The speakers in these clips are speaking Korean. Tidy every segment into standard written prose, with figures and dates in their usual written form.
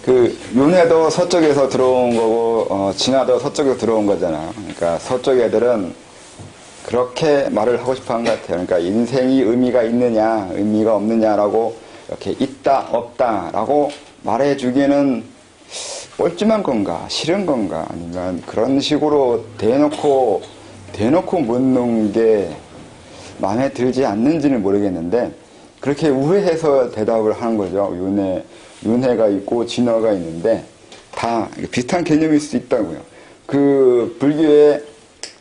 그 윤회도 서쪽에서 들어온 거고 진화도 서쪽에서 들어온 거잖아요. 그러니까 서쪽 애들은 그렇게 말을 하고 싶어 한 것 같아요. 그러니까 인생이 의미가 있느냐 의미가 없느냐라고 이렇게 있다 없다라고 말해주기에는 뻘쭘한 건가 싫은 건가 아니면 그런 식으로 대놓고 묻는 게 마음에 들지 않는지는 모르겠는데 그렇게 우회해서 대답을 하는 거죠. 윤회가 있고 진화가 있는데 다 비슷한 개념일 수 있다고요. 그 불교의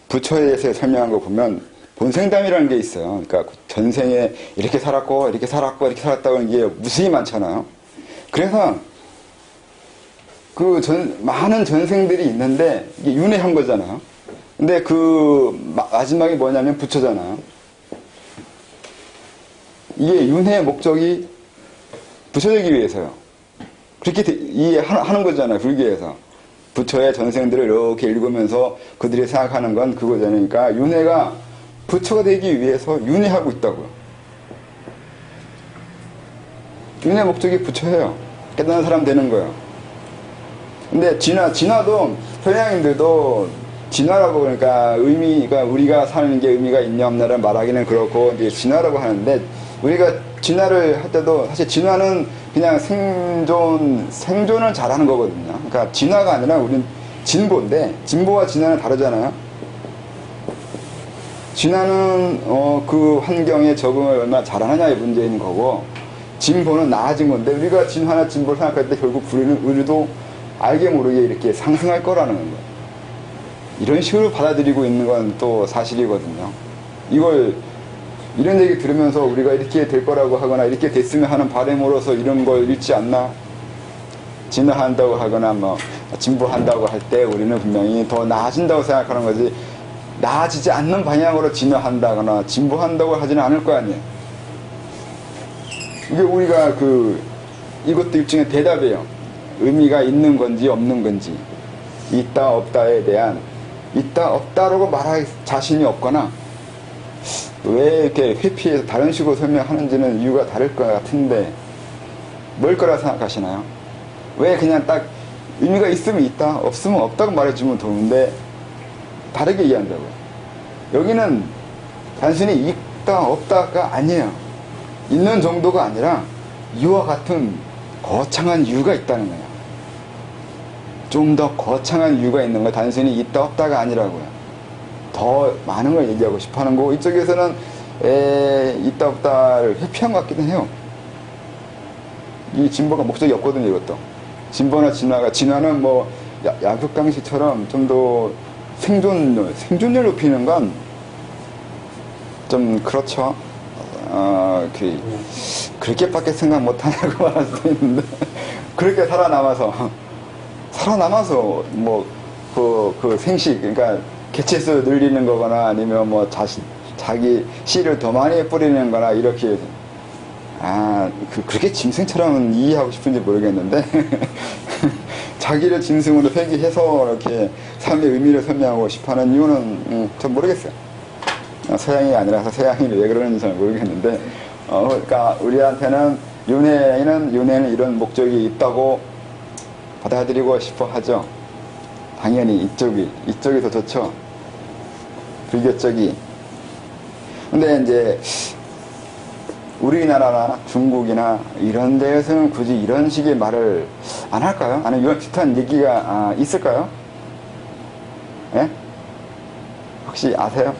부처에 대해서 설명한 거 보면 본생담이라는 게 있어요. 그러니까 전생에 이렇게 살았고 이렇게 살았고 이렇게 살았다고 하는 게 무수히 많잖아요. 그래서 그 많은 전생들이 있는데 이게 윤회한 거잖아요. 근데 그 마지막이 뭐냐면 부처잖아요. 이게 윤회의 목적이 부처되기 위해서요. 그렇게 이해하는 거잖아요. 불교에서. 부처의 전생들을 이렇게 읽으면서 그들이 생각하는 건 그거잖아요. 그러니까 윤회가 부처가 되기 위해서 윤회하고 있다고요. 윤회 목적이 부처예요. 깨달은 사람 되는 거예요. 근데 진화도 서양인들도 진화라고 그러니까 의미가 우리가 사는 게 의미가 있냐 없냐를 말하기는 그렇고 이제 진화라고 하는데 우리가 진화를 할 때도 사실 진화는 그냥 생존을 잘하는 거거든요. 그러니까 진화가 아니라 우리는 진보인데 진보와 진화는 다르잖아요. 진화는 그 환경에 적응을 얼마나 잘하느냐의 문제인 거고 진보는 나아진 건데 우리가 진화나 진보를 생각할 때 결국 우리도 알게 모르게 이렇게 상승할 거라는 거예요. 이런 식으로 받아들이고 있는 건 또 사실이거든요. 이런 얘기 들으면서 우리가 이렇게 될 거라고 하거나 이렇게 됐으면 하는 바람으로서 이런 걸 읽지 않나? 진화한다고 하거나 뭐 진보한다고 할 때 우리는 분명히 더 나아진다고 생각하는 거지 나아지지 않는 방향으로 진화한다거나 진보한다고 하지는 않을 거 아니에요. 이게 우리가 이것도 일종의 대답이에요. 의미가 있는 건지 없는 건지 있다 없다에 대한 있다 없다라고 말할 자신이 없거나 왜 이렇게 회피해서 다른 식으로 설명하는지는 이유가 다를 것 같은데 뭘 거라 생각하시나요? 왜 그냥 딱 의미가 있으면 있다 없으면 없다고 말해주면 좋은데 다르게 이해한다고요. 여기는 단순히 있다 없다가 아니에요. 있는 정도가 아니라 이와 같은 거창한 이유가 있다는 거예요. 좀 더 거창한 이유가 있는 거 단순히 있다 없다가 아니라고요. 더 많은 걸 얘기하고 싶어 하는 거고 이쪽에서는 있다 없다를 회피한 것 같기도 해요. 이 진보가 목적이 없거든요. 이것도 진보나 진화는 뭐 약육강식처럼 좀 더 생존율 높이는 건 좀 그렇죠. 그렇게밖에 생각 못하냐고 말할 수도 있는데 그렇게 살아남아서 뭐 그 생식 그러니까 개체수 늘리는 거거나 아니면 뭐 자기 씨를 더 많이 뿌리는 거나 이렇게 그렇게 짐승처럼 이해하고 싶은지 모르겠는데 자기를 짐승으로 회귀해서 이렇게 삶의 의미를 설명하고 싶어 하는 이유는 전 모르겠어요. 서양이 아니라서 서양이 왜 그러는지 잘 모르겠는데 그러니까 우리한테는 윤회는 이런 목적이 있다고 받아들이고 싶어 하죠. 당연히 이쪽이 더 좋죠. 불교 쪽이. 근데 이제 우리나라나 중국이나 이런 데에서는 굳이 이런 식의 말을 안 할까요? 아니면 이런 비슷한 얘기가 있을까요? 예? 혹시 아세요?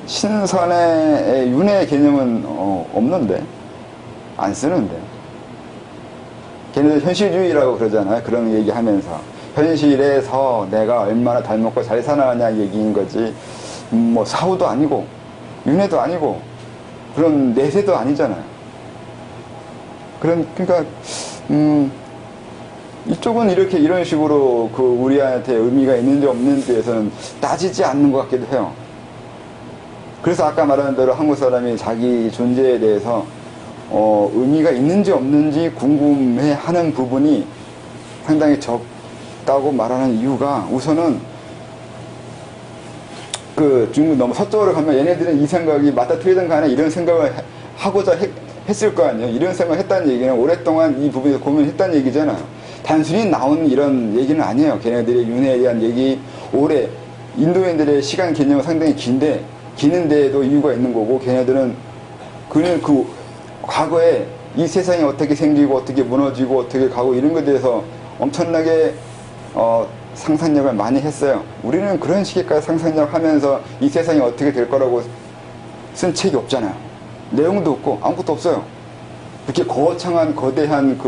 신선의 윤회 개념은 없는데 안 쓰는데 걔네들 현실주의라고 그러잖아요. 그런 얘기하면서 현실에서 내가 얼마나 잘 먹고 잘 사나냐 얘기인 거지 뭐 사후도 아니고 윤회도 아니고 그런 내세도 아니잖아요. 그러니까 이쪽은 이런 식으로 우리한테 의미가 있는지 없는지에서는 따지지 않는 것 같기도 해요. 그래서 아까 말한 대로 한국 사람이 자기 존재에 대해서 의미가 있는지 없는지 궁금해하는 부분이 상당히 적다고 말하는 이유가 우선은 중국 너무 서쪽으로 가면 얘네들은 이 생각이 맞다 틀리든 간에 이런 생각을 하고자 했을 거 아니에요. 이런 생각을 했다는 얘기는 오랫동안 이 부분에서 고민했다는 얘기잖아요. 단순히 나온 이런 얘기는 아니에요. 걔네들의 윤회에 대한 얘기, 오래 인도인들의 시간 개념은 상당히 기는데에도 이유가 있는 거고, 걔네들은 그는 그 과거에 이 세상이 어떻게 생기고 어떻게 무너지고 어떻게 가고 이런 것에 대해서 엄청나게 상상력을 많이 했어요. 우리는 그런 시기까지 상상력 하면서 이 세상이 어떻게 될 거라고 쓴 책이 없잖아요. 내용도 없고 아무것도 없어요. 이렇게 거창한 거대한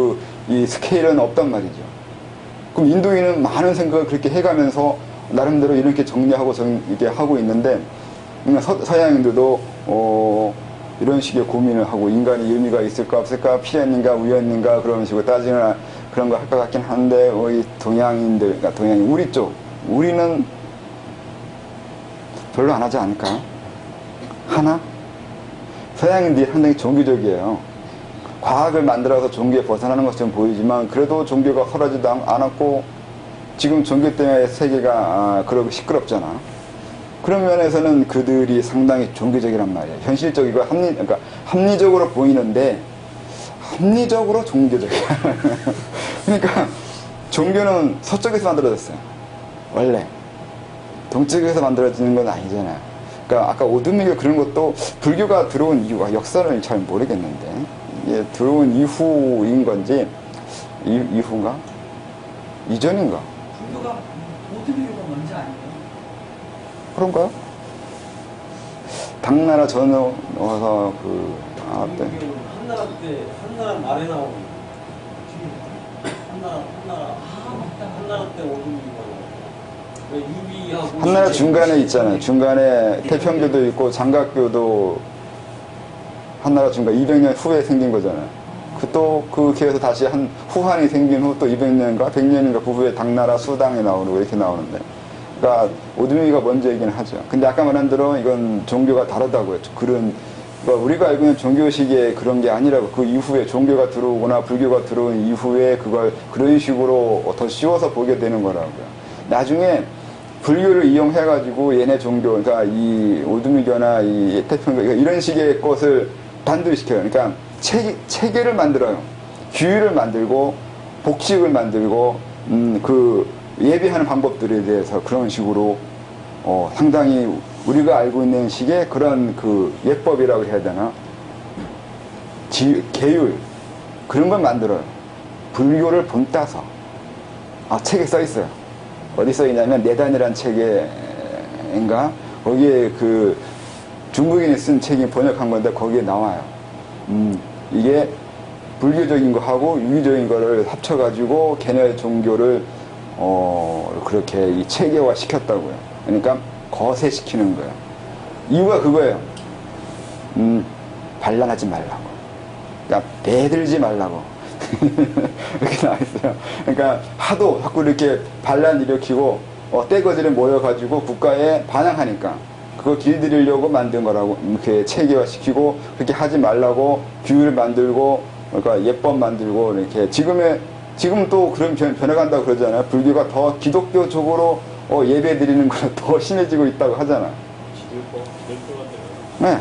이 스케일은 없단 말이죠. 그럼 인도인은 많은 생각을 그렇게 해가면서 나름대로 이렇게 정리하고 이렇게 하고 있는데, 서양인들도 이런 식의 고민을 하고, 인간이 의미가 있을까 없을까, 필연인가 우연인가 그런 식으로 따지는 그런 거 할 것 같긴 한데, 우리 동양인들, 그러니까 동양인 우리 쪽, 우리는 별로 안 하지 않을까요? 하나? 서양인들이 상당히 종교적이에요. 과학을 만들어서 종교에 벗어나는 것처럼 보이지만 그래도 종교가 사라지도 않았고, 지금 종교 때문에 세계가 그러고 시끄럽잖아. 그런 면에서는 그들이 상당히 종교적이란 말이에요. 현실적이고 그러니까 합리적으로 보이는데 합리적으로 종교적이야. 그러니까 종교는 서쪽에서 만들어졌어요. 원래 동쪽에서 만들어지는 건 아니잖아요. 그러니까 아까 오두미가 그런 것도 불교가 들어온 이유가 역사를 잘 모르겠는데, 이게 들어온 이후인 건지 이후인가? 이전인가? 불교가 오두미가 먼저 아니에요? 그런가요? 당나라 전에 와서 한나라 말에 나오는 한나라 때 오두미가 유비하고 한나라 중간에 있잖아요. 중간에 태평교도 있고 장각교도 한나라 중간 200년 후에 생긴 거잖아요. 그 기회에서 다시 후한이 생긴 후 또 200년인가 100년인가 그 후에 당나라 수당이 나오고 이렇게 나오는데, 그러니까 오두미가 먼저이긴 하죠. 근데 아까 말한 대로 이건 종교가 다르다고요. 그러니까 우리가 알고 있는 종교식의 그런 게 아니라고. 그 이후에 종교가 들어오거나 불교가 들어온 이후에 그걸 그런 식으로 더 씌워서 보게 되는 거라고요. 나중에 불교를 이용해가지고 얘네 종교, 그러니까 이 오두미교나 이 태평교 이런 식의 것을 단도시켜요. 그러니까 체계를 만들어요. 규율을 만들고 복식을 만들고 그 예배하는 방법들에 대해서 그런 식으로 상당히 우리가 알고 있는 식의 그런 그 예법이라고 해야 되나, 계율 그런 걸 만들어요. 불교를 본따서 책에 써 있어요. 어디 써 있냐면 내단이란 책에인가 거기에 그 중국인이 쓴 책이 번역한 건데 거기에 나와요. 이게 불교적인 거하고 유교적인 거를 합쳐가지고 걔네 종교를 그렇게 이 체계화 시켰다고요. 그러니까 거세시키는 거예요. 이유가 그거예요. 반란하지 말라고. 그러니까 대들지 말라고. 이렇게 나와 있어요. 그러니까 하도 자꾸 이렇게 반란 일으키고 떼거지를 모여가지고 국가에 반항하니까 그거 길들이려고 만든 거라고. 이렇게 체계화시키고 그렇게 하지 말라고 규율을 만들고, 그러니까 예법 만들고 이렇게. 지금 또 그런 변해간다고 그러잖아요. 불교가 더 기독교적으로 예배 드리는 거는 더 심해지고 있다고 하잖아. 네,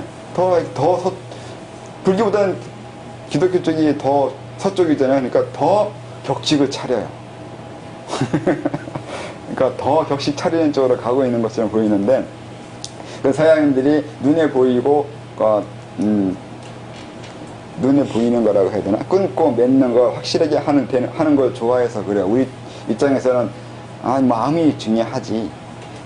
불교보다는 기독교 쪽이 더 서쪽이잖아요. 그러니까 더 격식을 차려요. 그러니까 더 격식 차리는 쪽으로 가고 있는 것처럼 보이는데, 그 서양인들이 눈에 보이고, 눈에 보이는 거라고 해야 되나? 끊고 맺는 거 확실하게 하는 걸 좋아해서 그래요. 우리 입장에서는 마음이 중요하지,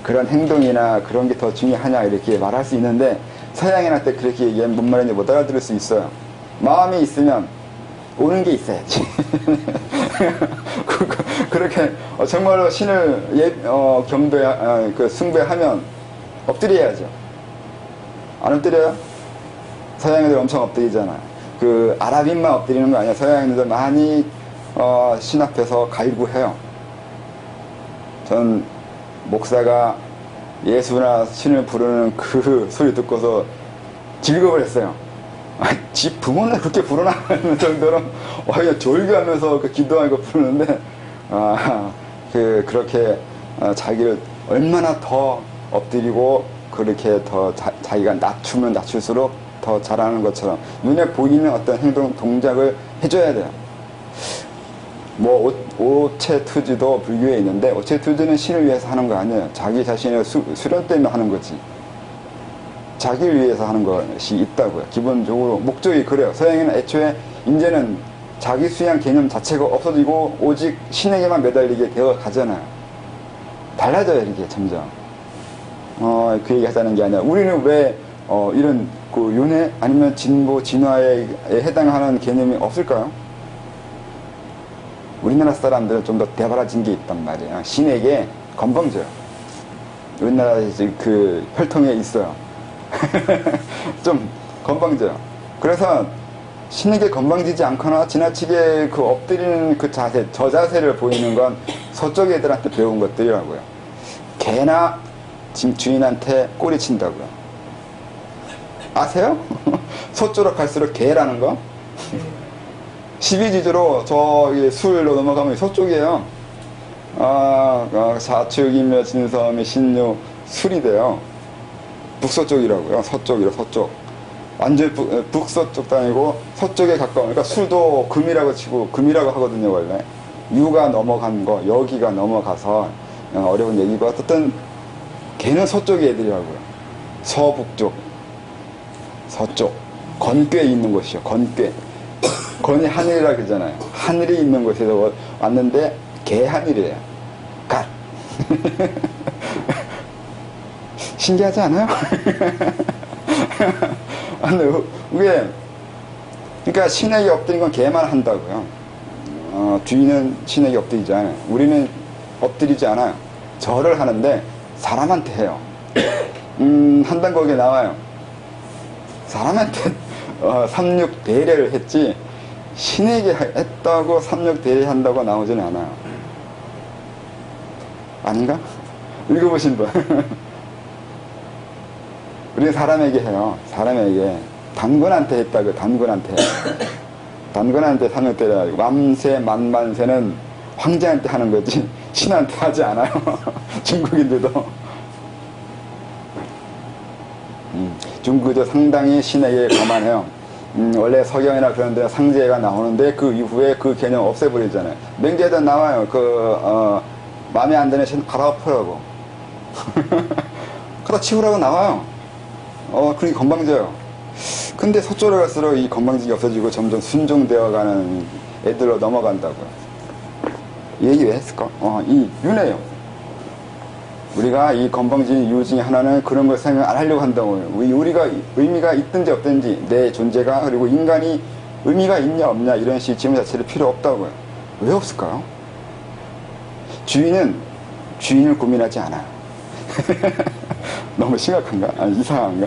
그런 행동이나 그런 게 더 중요하냐 이렇게 말할 수 있는데, 서양인한테 그렇게 얘기하면 뭔 말인지 못 알아들을 수 있어요. 마음이 있으면 오는 게 있어야지. 그렇게 정말로 신을 숭배하면 엎드려야죠. 안 엎드려요? 서양인들 엄청 엎드리잖아. 그 아랍인만 엎드리는 거 아니야. 서양인들도 많이 신 앞에서 갈구해요. 전 목사가 예수나 신을 부르는 그 소리 듣고서 즐거워 했어요. 집 부모는 그렇게 부르나 하는 정도로 그냥 졸교하면서 기도하고 부르는데, 그렇게 자기를 얼마나 더 엎드리고 그렇게 더 자기가 낮추면 낮출수록 더 잘하는 것처럼 눈에 보이는 어떤 행동, 동작을 해줘야 돼요. 뭐 오체투지도 불교에 있는데 오체투지는 신을 위해서 하는 거 아니에요. 자기 자신의 수련 때문에 하는 거지. 자기를 위해서 하는 것이 있다고요. 기본적으로 목적이 그래요. 서양에는 애초에 이제는 자기 수양 개념 자체가 없어지고 오직 신에게만 매달리게 되어 가잖아요. 달라져요, 이렇게 점점. 그 얘기 하자는 게 아니라 우리는 왜 이런 그 윤회 아니면 진보 진화에 해당하는 개념이 없을까요? 우리나라 사람들은 좀 더 대바라진 게 있단 말이에요. 신에게 건방져요. 우리나라에 그 혈통에 있어요. 좀 건방져요. 그래서 신에게 건방지지 않거나 지나치게 그 엎드리는 그 자세, 저 자세를 보이는 건 서쪽 애들한테 배운 것들이라고요. 개나 주인한테 꼬리 친다고요. 아세요? 서쪽으로 갈수록 개라는 거? 12지주로 저기 술로 넘어가면 서쪽이에요. 사축이며 진섬이 신유 술이 돼요. 북서쪽이라고요. 서쪽이라 서쪽. 완전 북서쪽도 아니고 서쪽에 가까운. 그러니까 술도 금이라고 치고 금이라고 하거든요, 원래. 유가 넘어간 거, 여기가 넘어가서 어려운 얘기고 어쨌든 걔는 서쪽의 애들이라고요. 서북쪽, 서쪽. 건꽤 있는 곳이요. 건꽤. 건이 하늘이라 그러잖아요. 하늘이 있는 곳에서 왔는데 개하늘이에요. 갓. 신기하지 않아요? 왜? 그러니까 신에게 엎드린 건 개만 한다고요. 주인은 신에게 엎드리지 않아요. 우리는 엎드리지 않아요. 절을 하는데 사람한테 해요. 한단 거기에 나와요. 사람한테 삼육 대례를 했지 신에게 했다고 삼육 대례한다고 나오지는 않아요. 아닌가? 읽어보신 분. 우리는 사람에게 해요. 사람에게. 단군한테 했다고, 단군한테. 단군한테 삼육 대례 하고 만세, 만만세는 황제한테 하는 거지 신한테 하지 않아요. 중국인들도. 중국도 상당히 신에게 거만해요. 원래 석영이나 그런 데 상제가 나오는데 그 이후에 그 개념 없애버리잖아요. 맹제에도 나와요. 마음에 안 드는 신 갈아엎으라고. 갈아치우라고 나와요. 그러니 건방져요. 근데 서쪽으로 갈수록 이 건방지기 없어지고 점점 순종되어가는 애들로 넘어간다고요. 이 얘기 왜 했을까? 이 윤회요. 우리가 이 건방진 이유 중에 하나는 그런 걸 생각 안 하려고 한다고요. 우리가 의미가 있든지 없든지 내 존재가 그리고 인간이 의미가 있냐 없냐 이런 식의 질문 자체를 필요 없다고요. 왜 없을까요? 주인은 주인을 고민하지 않아요. 너무 심각한가? 이상한가?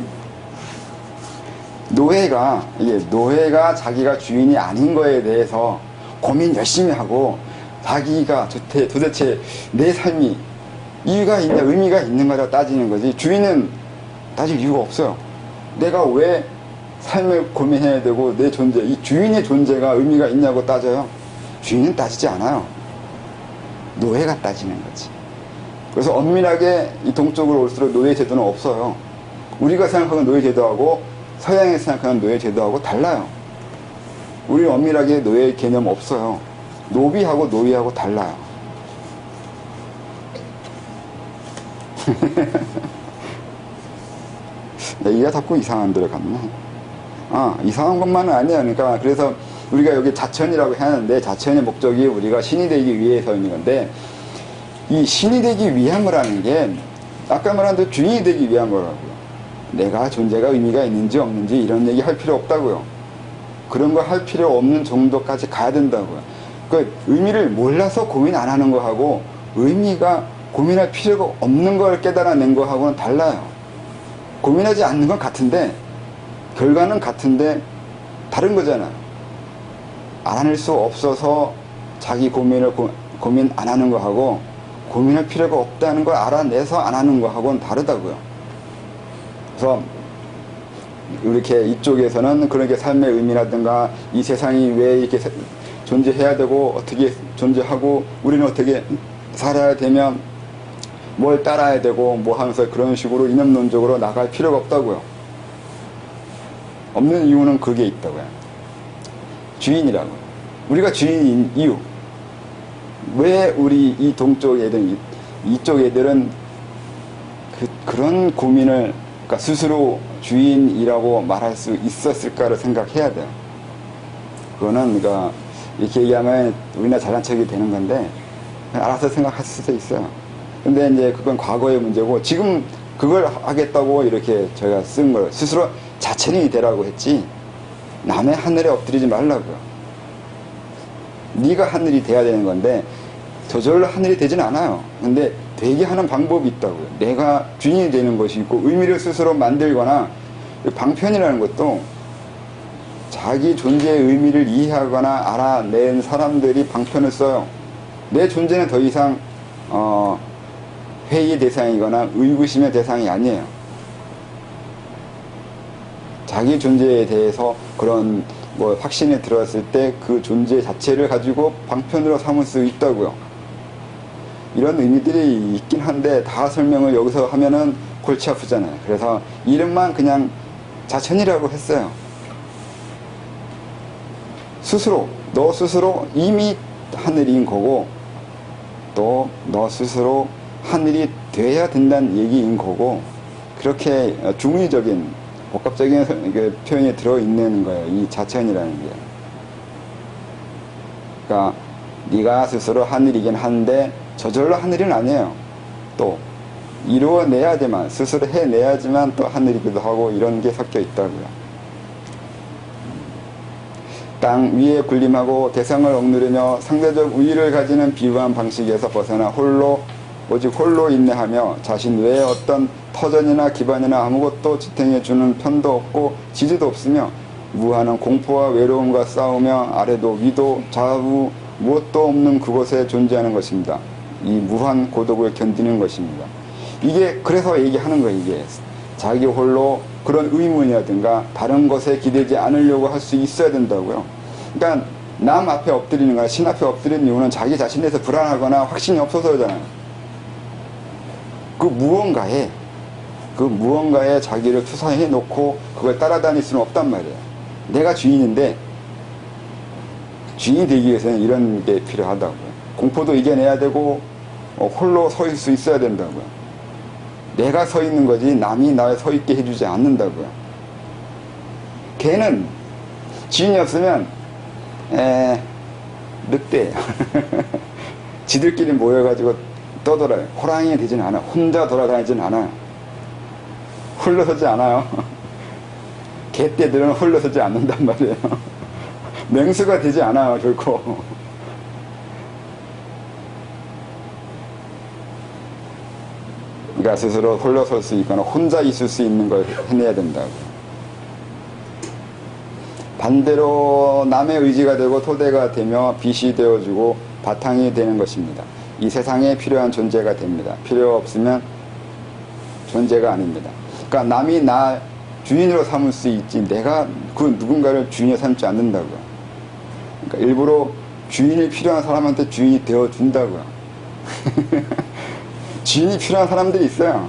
노예가 자기가 주인이 아닌 거에 대해서 고민 열심히 하고 자기가 도대체 내 삶이 이유가 있냐 의미가 있는가를 따지는 거지 주인은 따질 이유가 없어요. 내가 왜 삶을 고민해야 되고 내 존재, 이 주인의 존재가 의미가 있냐고 따져요. 주인은 따지지 않아요. 노예가 따지는 거지. 그래서 엄밀하게 이 동쪽으로 올수록 노예 제도는 없어요. 우리가 생각하는 노예 제도하고 서양에서 생각하는 노예 제도하고 달라요. 우리는 엄밀하게 노예 개념 없어요. 노비하고 노예하고 달라요. 얘기가 자꾸 이상한 데로 갔나? 이상한 것만은 아니에요. 그러니까 그래서 우리가 여기 자천이라고 하는데 자천의 목적이 우리가 신이 되기 위해서 있는 건데 이 신이 되기 위함을 하는 게 아까 말한 대로 주인이 되기 위한 거라고요. 내가 존재가 의미가 있는지 없는지 이런 얘기 할 필요 없다고요. 그런 거 할 필요 없는 정도까지 가야 된다고요. 그 의미를 몰라서 고민 안 하는 거하고 의미가 고민할 필요가 없는 걸 깨달아낸 거하고는 달라요. 고민하지 않는 건 같은데 결과는 같은데 다른 거잖아요. 알아낼 수 없어서 자기 고민을 고민 안 하는 거하고 고민할 필요가 없다는 걸 알아내서 안 하는 거하고는 다르다고요. 그래서 이렇게 이쪽에서는 그렇게 삶의 의미라든가 이 세상이 왜 이렇게 존재해야 되고 어떻게 존재하고 우리는 어떻게 살아야 되면 뭘 따라야 되고 뭐 하면서 그런 식으로 이념론적으로 나갈 필요가 없다고요. 없는 이유는 그게 있다고요. 주인이라고. 우리가 주인인 이유. 왜 우리 이 동쪽 애들, 이쪽 애들은 그런 고민을, 그러니까 스스로 주인이라고 말할 수 있었을까를 생각해야 돼요. 그거는, 그러니까, 이렇게 얘기하면 우리나라 잘난 척이 되는 건데, 알아서 생각할 수도 있어요. 근데 이제 그건 과거의 문제고, 지금 그걸 하겠다고 이렇게 저희가 쓴 걸 스스로 자천이 되라고 했지, 남의 하늘에 엎드리지 말라고요. 네가 하늘이 돼야 되는 건데, 저절로 하늘이 되진 않아요. 근데 되게 하는 방법이 있다고요. 내가 주인이 되는 것이 있고, 의미를 스스로 만들거나, 방편이라는 것도 자기 존재의 의미를 이해하거나 알아낸 사람들이 방편을 써요. 내 존재는 더 이상 회의의 대상이거나 의구심의 대상이 아니에요. 자기 존재에 대해서 그런 뭐 확신에 들었을 때 그 존재 자체를 가지고 방편으로 삼을 수 있다고요. 이런 의미들이 있긴 한데 다 설명을 여기서 하면은 골치 아프잖아요. 그래서 이름만 그냥 자천이라고 했어요. 스스로, 너 스스로 이미 하늘인 거고, 또 너 스스로 하늘이 돼야 된다는 얘기인 거고, 그렇게 중의적인 복합적인 표현이 들어있는 거예요. 이 자천이라는 게. 그러니까 네가 스스로 하늘이긴 한데 저절로 하늘은 아니에요. 또 이루어내야지만, 스스로 해내야지만 또 하늘이기도 하고, 이런 게 섞여 있다고요. 땅 위에 군림하고 대상을 억누르며 상대적 우위를 가지는 비유한 방식에서 벗어나 홀로, 오직 홀로 인내하며 자신 외에 어떤 터전이나 기반이나 아무것도 지탱해주는 편도 없고 지지도 없으며 무한한 공포와 외로움과 싸우며 아래도 위도 좌우 무엇도 없는 그곳에 존재하는 것입니다. 이 무한 고독을 견디는 것입니다. 이게 그래서 얘기하는 거예요. 이게 자기 홀로 그런 의문이라든가 다른 것에 기대지 않으려고 할 수 있어야 된다고요. 그러니까 남 앞에 엎드리는 거나 신 앞에 엎드리는 이유는 자기 자신에 대해서 불안하거나 확신이 없어서잖아요. 그 무언가에 자기를 투사해 놓고 그걸 따라다닐 수는 없단 말이에요. 내가 주인인데 주인이 되기 위해서는 이런 게 필요하다고요. 공포도 이겨내야 되고 홀로 서 있을 수 있어야 된다고요. 내가 서 있는 거지 남이 날 서 있게 해주지 않는다고요. 개는 주인이 없으면 늑대예요. 지들끼리 모여가지고 떠돌아요. 호랑이가 되지는 않아요. 혼자 돌아다니지는 않아요. 홀로서지 않아요. 개떼들은 홀로서지 않는단 말이에요. 맹수가 되지 않아요, 결코. 그러니까 스스로 홀로설 수 있거나 혼자 있을 수 있는 걸 해내야 된다고. 반대로 남의 의지가 되고 토대가 되며 빛이 되어주고 바탕이 되는 것입니다. 이 세상에 필요한 존재가 됩니다. 필요 없으면 존재가 아닙니다. 그러니까 남이 나 주인으로 삼을 수 있지 내가 그 누군가를 주인으로 삼지 않는다고요. 그러니까 일부러 주인이 필요한 사람한테 주인이 되어준다고요. 주인이 필요한 사람들이 있어요.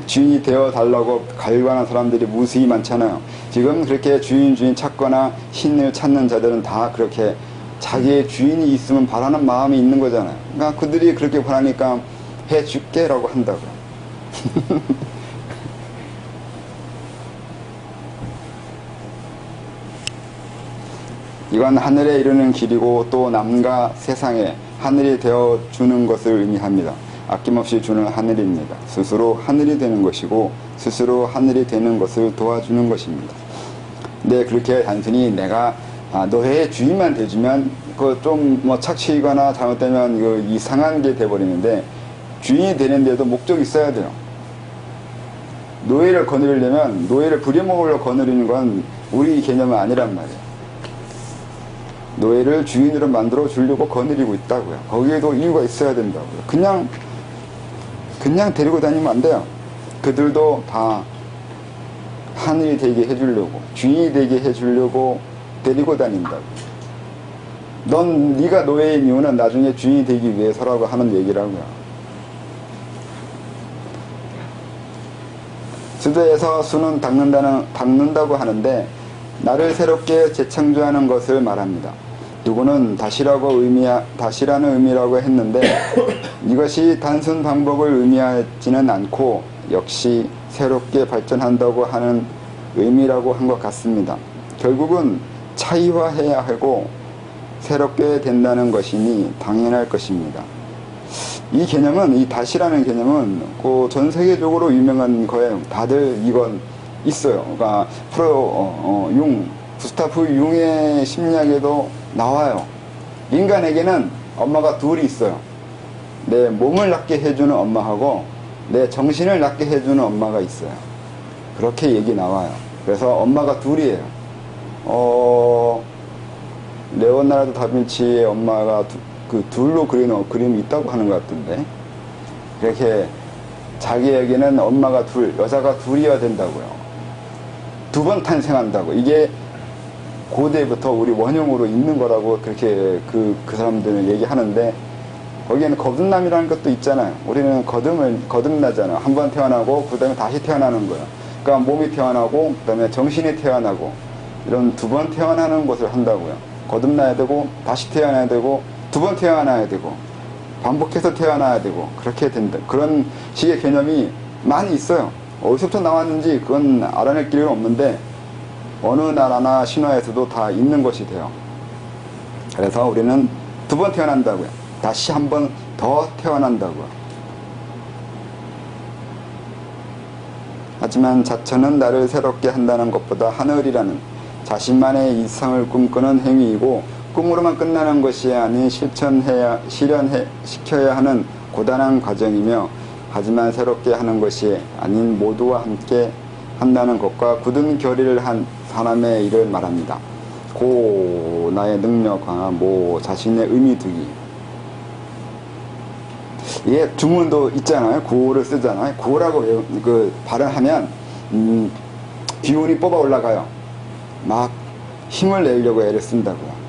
주인이 되어달라고 갈구하는 사람들이 무수히 많잖아요. 지금 그렇게 주인 찾거나 신을 찾는 자들은 다 그렇게 자기의 주인이 있으면 바라는 마음이 있는 거잖아요. 그러니까 그들이 그렇게 바라니까 해줄게 라고 한다고요. 이건 하늘에 이르는 길이고 또 남과 세상에 하늘이 되어주는 것을 의미합니다. 아낌없이 주는 하늘입니다. 스스로 하늘이 되는 것이고 스스로 하늘이 되는 것을 도와주는 것입니다. 근데 그렇게 단순히 내가 너의 주인만 돼주면 그 좀 뭐 착취거나 잘못되면 이거 이상한 게 돼버리는데 주인이 되는데도 목적이 있어야 돼요. 노예를 거느리려면 노예를 부려먹으려 거느리는 건 우리 개념은 아니란 말이에요. 노예를 주인으로 만들어 주려고 거느리고 있다고요. 거기에도 이유가 있어야 된다고요. 그냥 데리고 다니면 안 돼요. 그들도 다 하늘이 되게 해주려고, 주인이 되게 해주려고 데리고 다닌다고. 네가 노예인 이유는 나중에 주인이 되기 위해서라고 하는 얘기라고요. 수도에서 수는 닦는다고 하는데 나를 새롭게 재창조하는 것을 말합니다. 누구는 다시라는 의미라고 했는데 이것이 단순 방법을 의미하지는 않고 역시 새롭게 발전한다고 하는 의미라고 한 것 같습니다. 결국은 차이화해야 하고 새롭게 된다는 것이니 당연할 것입니다. 이 개념은, 이 다시라는 개념은 전 세계적으로 유명한 거예요. 다들 이건 있어요. 그러니까 구스타프 융의 심리학에도 나와요. 인간에게는 엄마가 둘이 있어요. 내 몸을 낫게 해주는 엄마하고 내 정신을 낫게 해주는 엄마가 있어요. 그렇게 얘기 나와요. 그래서 엄마가 둘이에요. 레오나르도 다빈치의 엄마가 둘로 그리는 그림이 있다고 하는 것 같던데, 그렇게 자기에게는 엄마가 여자가 둘이어야 된다고요. 2번 탄생한다고. 이게 고대부터 우리 원형으로 있는 거라고 그렇게 그 사람들은 얘기하는데, 거기에는 거듭남이라는 것도 있잖아요. 우리는 거듭나잖아요. 한 번 태어나고 그 다음에 다시 태어나는 거예요. 그러니까 몸이 태어나고 그 다음에 정신이 태어나고 이런 2번 태어나는 것을 한다고요. 거듭나야 되고 다시 태어나야 되고 2번 태어나야 되고 반복해서 태어나야 되고 그렇게 된다. 그런 식의 개념이 많이 있어요. 어디서부터 나왔는지 그건 알아낼 길은 없는데 어느 나라나 신화에서도 다 있는 것이 돼요. 그래서 우리는 2번 태어난다고요. 다시 한 번 더 태어난다고요. 하지만 자처는 나를 새롭게 한다는 것보다 하늘이라는 자신만의 이상을 꿈꾸는 행위이고 꿈으로만 끝나는 것이 아닌 실현시켜야 하는 고단한 과정이며, 하지만 새롭게 하는 것이 아닌 모두와 함께 한다는 것과 굳은 결의를 한 사람의 일을 말합니다. 고 나의 능력과 자신의 의미 두기. 이게 주문도 있잖아요. 고를 쓰잖아요. 고라고 발음하면 기운이 뽑아 올라가요. 막 힘을 내려고 애를 쓴다고요.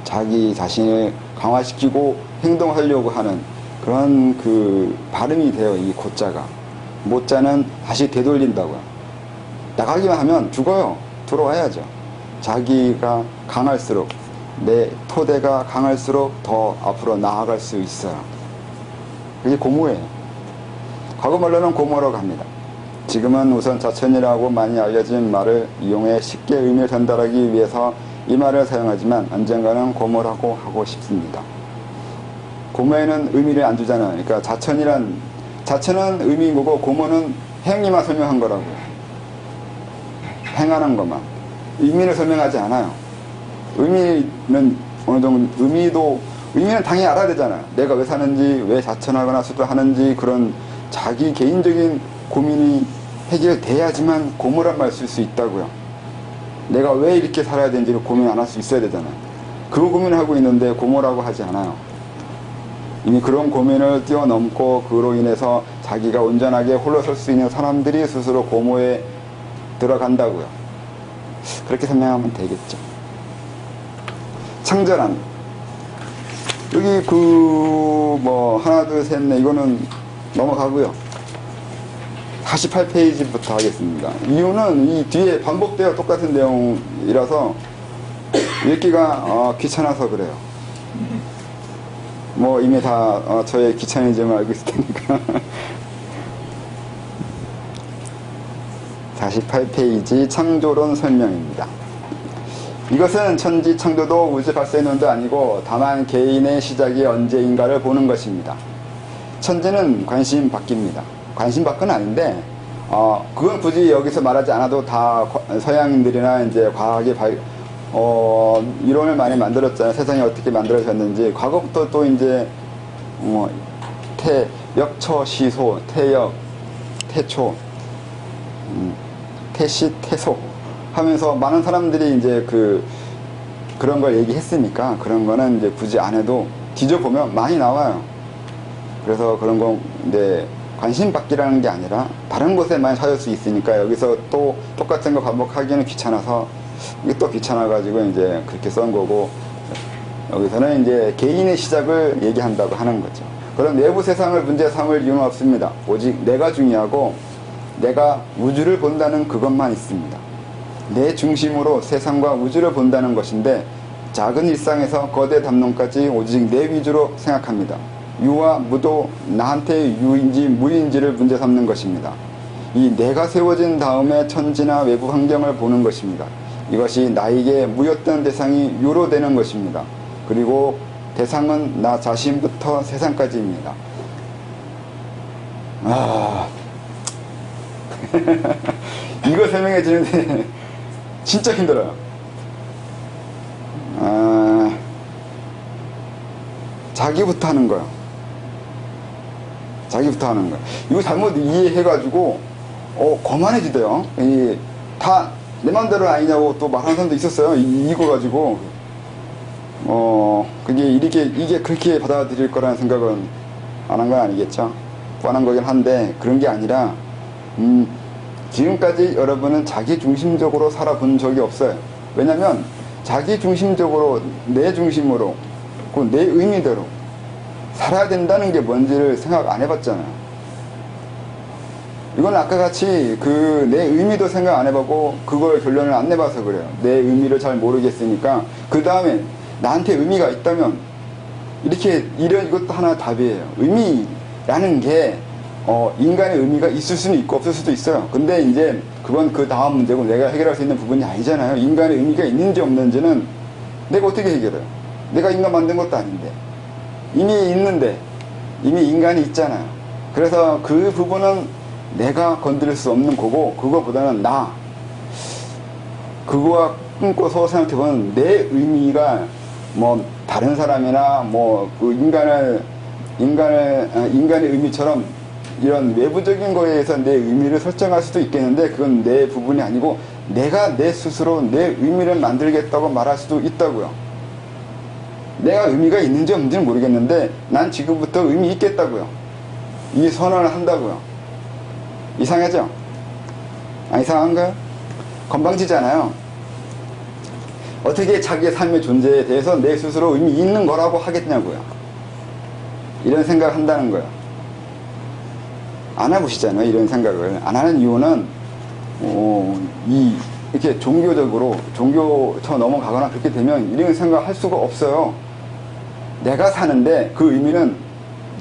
자기 자신을 강화시키고 행동하려고 하는 그런 발음이 돼요. 이 고자가. 모자는 다시 되돌린다고요. 나가기만 하면 죽어요. 들어와야죠. 자기가 강할수록, 내 토대가 강할수록 더 앞으로 나아갈 수 있어요. 그게 고모예요. 과거 말로는 고모라고 합니다. 지금은 우선 자천이라고 많이 알려진 말을 이용해 쉽게 의미를 전달하기 위해서 이 말을 사용하지만 언젠가는 고모라고 하고 싶습니다. 고모에는 의미를 안 두잖아요. 그러니까 자천은 의미인 거고 고모는 행위만 설명한 거라고요. 행하는 것만. 의미를 설명하지 않아요. 의미는 어느 정도, 의미는 당연히 알아야 되잖아요. 내가 왜 사는지, 왜 자천하거나 수도하는지, 그런 자기 개인적인 고민이 해결돼야지만 고모란 말 쓸 수 있다고요. 내가 왜 이렇게 살아야 되는지를 고민 안 할 수 있어야 되잖아요. 그 고민을 하고 있는데 고모라고 하지 않아요. 이미 그런 고민을 뛰어넘고 그로 인해서 자기가 온전하게 홀로 설 수 있는 사람들이 스스로 고모에 들어간다고요. 그렇게 설명하면 되겠죠. 창절한. 여기 하나 둘 셋 넷 이거는 넘어가고요. 48페이지부터 하겠습니다. 이유는 이 뒤에 반복되어 똑같은 내용이라서 읽기가 귀찮아서 그래요. 이미 다 저의 귀차니즘을 알고 있을 테니까. 48페이지 창조론 설명입니다. 이것은 천지 창조도 우주 발생론도 아니고 다만 개인의 시작이 언제인가를 보는 것입니다. 천지는 관심 밖입니다. 관심 밖은 아닌데 그건 굳이 여기서 말하지 않아도 다 서양인들이나 이제 과학이 이론을 많이 만들었잖아요. 세상이 어떻게 만들어졌는지. 과거부터 또 이제 역처 시소, 태역, 태초, 태시, 태소 하면서 많은 사람들이 이제 그런 걸 얘기했으니까 그런 거는 이제 굳이 안 해도 뒤져보면 많이 나와요. 그래서 그런 건 이제 관심 받기라는 게 아니라 다른 곳에 많이 찾을 수 있으니까 여기서 또 똑같은 거 반복하기는 귀찮아서 이게 또 귀찮아가지고 이제 그렇게 쓴 거고, 여기서는 이제 개인의 시작을 얘기한다고 하는 거죠. 그런 내부 세상을 문제 삼을 이유는 없습니다. 오직 내가 중요하고 내가 우주를 본다는 그것만 있습니다. 내 중심으로 세상과 우주를 본다는 것인데 작은 일상에서 거대 담론까지 오직 내 위주로 생각합니다. 유와 무도 나한테 유인지 무인지를 문제 삼는 것입니다. 이 내가 세워진 다음에 천지나 외부 환경을 보는 것입니다. 이것이 나에게 무였던 대상이 유로 되는 것입니다. 그리고 대상은 나 자신부터 세상까지입니다. 이거 설명해 주는데 진짜 힘들어요. 자기부터 하는 거야. 자기부터 하는 거야. 이거 잘못 이해해가지고 거만해지대요. 다 내 맘대로 아니냐고 또 말하는 사람도 있었어요. 이거 가지고 이게 그렇게 받아들일 거라는 생각은 안 한 건 아니겠죠. 뻔한 거긴 한데 그런 게 아니라 지금까지 여러분은 자기 중심적으로 살아본 적이 없어요. 왜냐면 자기 중심적으로 내 중심으로 내 의미대로 살아야 된다는 게 뭔지를 생각 안 해봤잖아요. 이건 아까 같이 내 의미도 생각 안 해보고 그걸 결론을 안 내봐서 그래요. 내 의미를 잘 모르겠으니까 그 다음에 나한테 의미가 있다면 이것도 하나 답이에요. 의미라는 게 인간의 의미가 있을 수는 있고 없을 수도 있어요. 근데 이제 그건 그 다음 문제고 내가 해결할 수 있는 부분이 아니잖아요. 인간의 의미가 있는지 없는지는 내가 어떻게 해결해요? 내가 인간 만든 것도 아닌데 이미 있는데 이미 인간이 있잖아요. 그래서 그 부분은 내가 건드릴 수 없는 거고 그거보다는 그거와 끊고서 생각해보면 내 의미가 다른 사람이나 인간의 의미처럼 이런 외부적인 거에 의해서 내 의미를 설정할 수도 있겠는데 그건 내 부분이 아니고 내가 내 스스로 내 의미를 만들겠다고 말할 수도 있다고요. 내가 의미가 있는지 없는지는 모르겠는데 난 지금부터 의미 있겠다고요. 이 선언을 한다고요. 이상하죠? 이상한가요? 건방지잖아요. 어떻게 자기의 삶의 존재에 대해서 내 스스로 의미 있는 거라고 하겠냐고요. 이런 생각을 한다는 거예요. 안 해보시잖아요. 이런 생각을. 안 하는 이유는 이렇게 종교적으로 종교쳐 넘어가거나 그렇게 되면 이런 생각을 할 수가 없어요. 내가 사는데 그 의미는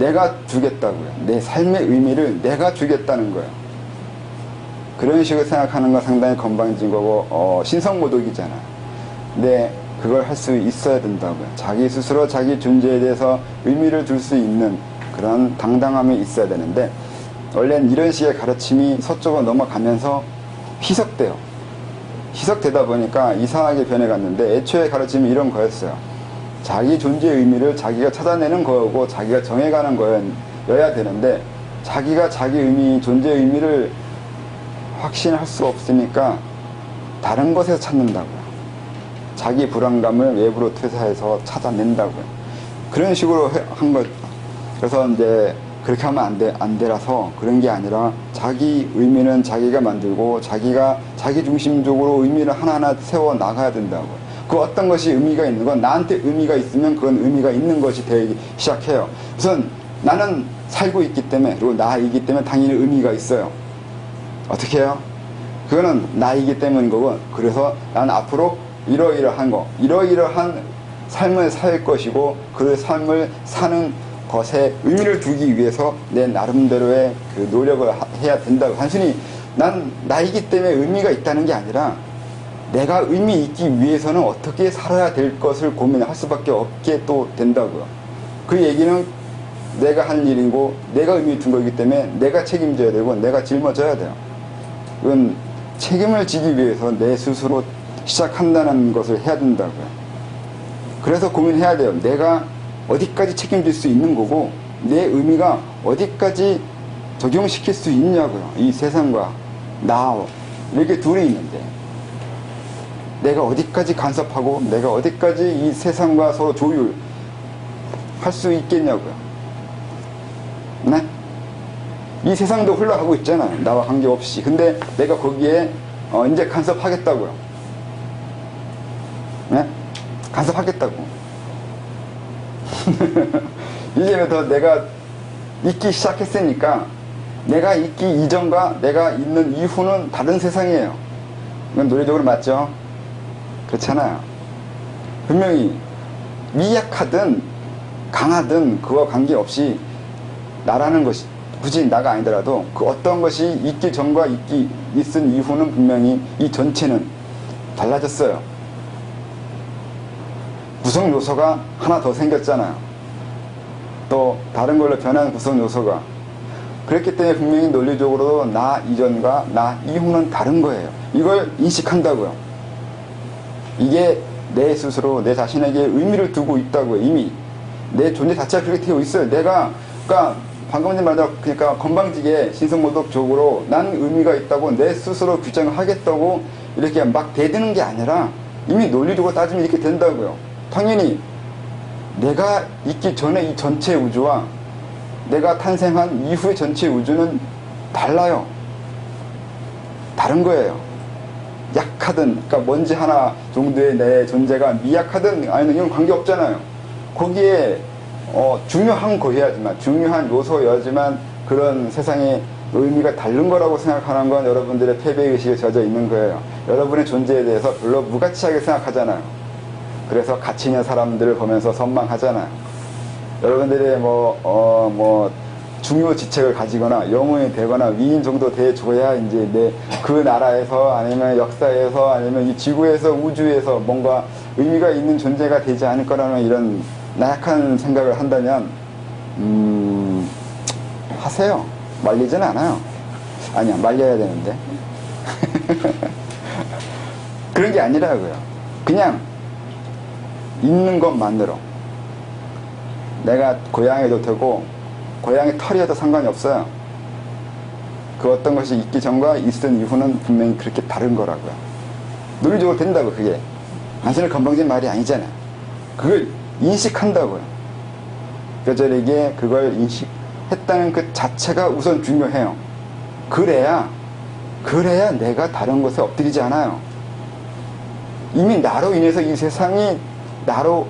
내가 주겠다고요. 내 삶의 의미를 내가 주겠다는 거예요. 그런 식으로 생각하는 건 상당히 건방진 거고 신성모독이잖아요. 근데 그걸 할 수 있어야 된다고요. 자기 스스로 자기 존재에 대해서 의미를 줄 수 있는 그런 당당함이 있어야 되는데 원래는 이런 식의 가르침이 서쪽으로 넘어가면서 희석돼요. 희석되다 보니까 이상하게 변해갔는데 애초에 가르침이 이런 거였어요. 자기 존재의 의미를 자기가 찾아내는 거고 자기가 정해가는 거여야 되는데 자기가 자기 의미, 존재의 의미를 확신할 수가 없으니까 다른 것에서 찾는다고요. 자기 불안감을 외부로 퇴사해서 찾아낸다고요. 그런 식으로 한 거죠. 그래서 이제 그렇게 하면 안 되라서 그런 게 아니라 자기 의미는 자기가 만들고 자기가 자기 중심적으로 의미를 하나하나 세워 나가야 된다고요. 그 어떤 것이 의미가 있는 건 나한테 의미가 있으면 그건 의미가 있는 것이 되기 시작해요. 우선 나는 살고 있기 때문에 그리고 나이기 때문에 당연히 의미가 있어요. 어떻게 해요? 그거는 나이기 때문인 거고 그래서 난 앞으로 이러이러한 삶을 살 것이고 그 삶을 사는 것에 의미를 두기 위해서 내 나름대로의 그 노력을 해야 된다고. 단순히 난 나이기 때문에 의미가 있다는 게 아니라 내가 의미 있기 위해서는 어떻게 살아야 될 것을 고민할 수밖에 없게 또 된다고요. 그 얘기는 내가 한 일이고 내가 의미 둔 거기 때문에 내가 책임져야 되고 내가 짊어져야 돼요. 그건 책임을 지기 위해서 내 스스로 시작한다는 것을 해야 된다고요. 그래서 고민해야 돼요. 내가 어디까지 책임질 수 있는 거고 내 의미가 어디까지 적용시킬 수 있냐고요. 이 세상과 나 이렇게 둘이 있는데 내가 어디까지 간섭하고 내가 어디까지 이 세상과 서로 조율할 수 있겠냐고요. 네? 이 세상도 흘러가고 있잖아요. 나와 관계없이. 근데 내가 거기에 이제 간섭하겠다고요. 네? 간섭하겠다고. 이제부터 내가 있기 시작했으니까 내가 있기 이전과 내가 있는 이후는 다른 세상이에요. 이건 논리적으로 맞죠? 그렇잖아요. 분명히 미약하든 강하든 그와 관계없이 나라는 것이 굳이 나가 아니더라도 그 어떤 것이 있기 전과 있은 이후는 분명히 이 전체는 달라졌어요. 구성 요소가 하나 더 생겼잖아요. 또 다른 걸로 변한 구성 요소가. 그렇기 때문에 분명히 논리적으로 나 이전과 나 이후는 다른 거예요. 이걸 인식한다고요. 이게 내 스스로 내 자신에게 의미를 두고 있다고요. 이미 내 존재 자체가 그렇게 되어 있어요. 내가 그러니까 방금 전에 말한 그러니까 건방지게 신성모독적으로 난 의미가 있다고 내 스스로 규정을 하겠다고 이렇게 막 대드는 게 아니라 이미 논리적으로 따지면 이렇게 된다고요. 당연히 내가 있기 전에 이 전체 우주와 내가 탄생한 이후의 전체 우주는 달라요. 다른 거예요. 약하든, 그러니까 먼지 하나 정도의 내 존재가 미약하든 아니면 이건 관계없잖아요. 거기에 중요한 거여야지만, 중요한 요소여야지만 그런 세상의 의미가 다른 거라고 생각하는 건 여러분들의 패배의식에 젖어 있는 거예요. 여러분의 존재에 대해서 별로 무가치하게 생각하잖아요. 그래서 가치 있는 사람들을 보면서 선망하잖아요. 여러분들의 중요 지책을 가지거나 영웅이 되거나 위인 정도 돼줘야 이제 그 나라에서 아니면 역사에서 아니면 이 지구에서 우주에서 뭔가 의미가 있는 존재가 되지 않을 거라는 이런 나약한 생각을 한다면 하세요. 말리진 않아요. 아니야, 말려야 되는데. 그런 게 아니라고요. 그냥 있는 것만으로 내가 고양이도 되고 고양이 털이어도 상관이 없어요. 그 어떤 것이 있기 전과 있은 이후는 분명히 그렇게 다른 거라고요. 논리적으로 된다고. 그게 단순히 건방진 말이 아니잖아요. 그걸 인식한다고요. 뼈저리게 그걸 인식했다는 그 자체가 우선 중요해요. 그래야 내가 다른 것에 엎드리지 않아요. 이미 나로 인해서 이 세상이 나로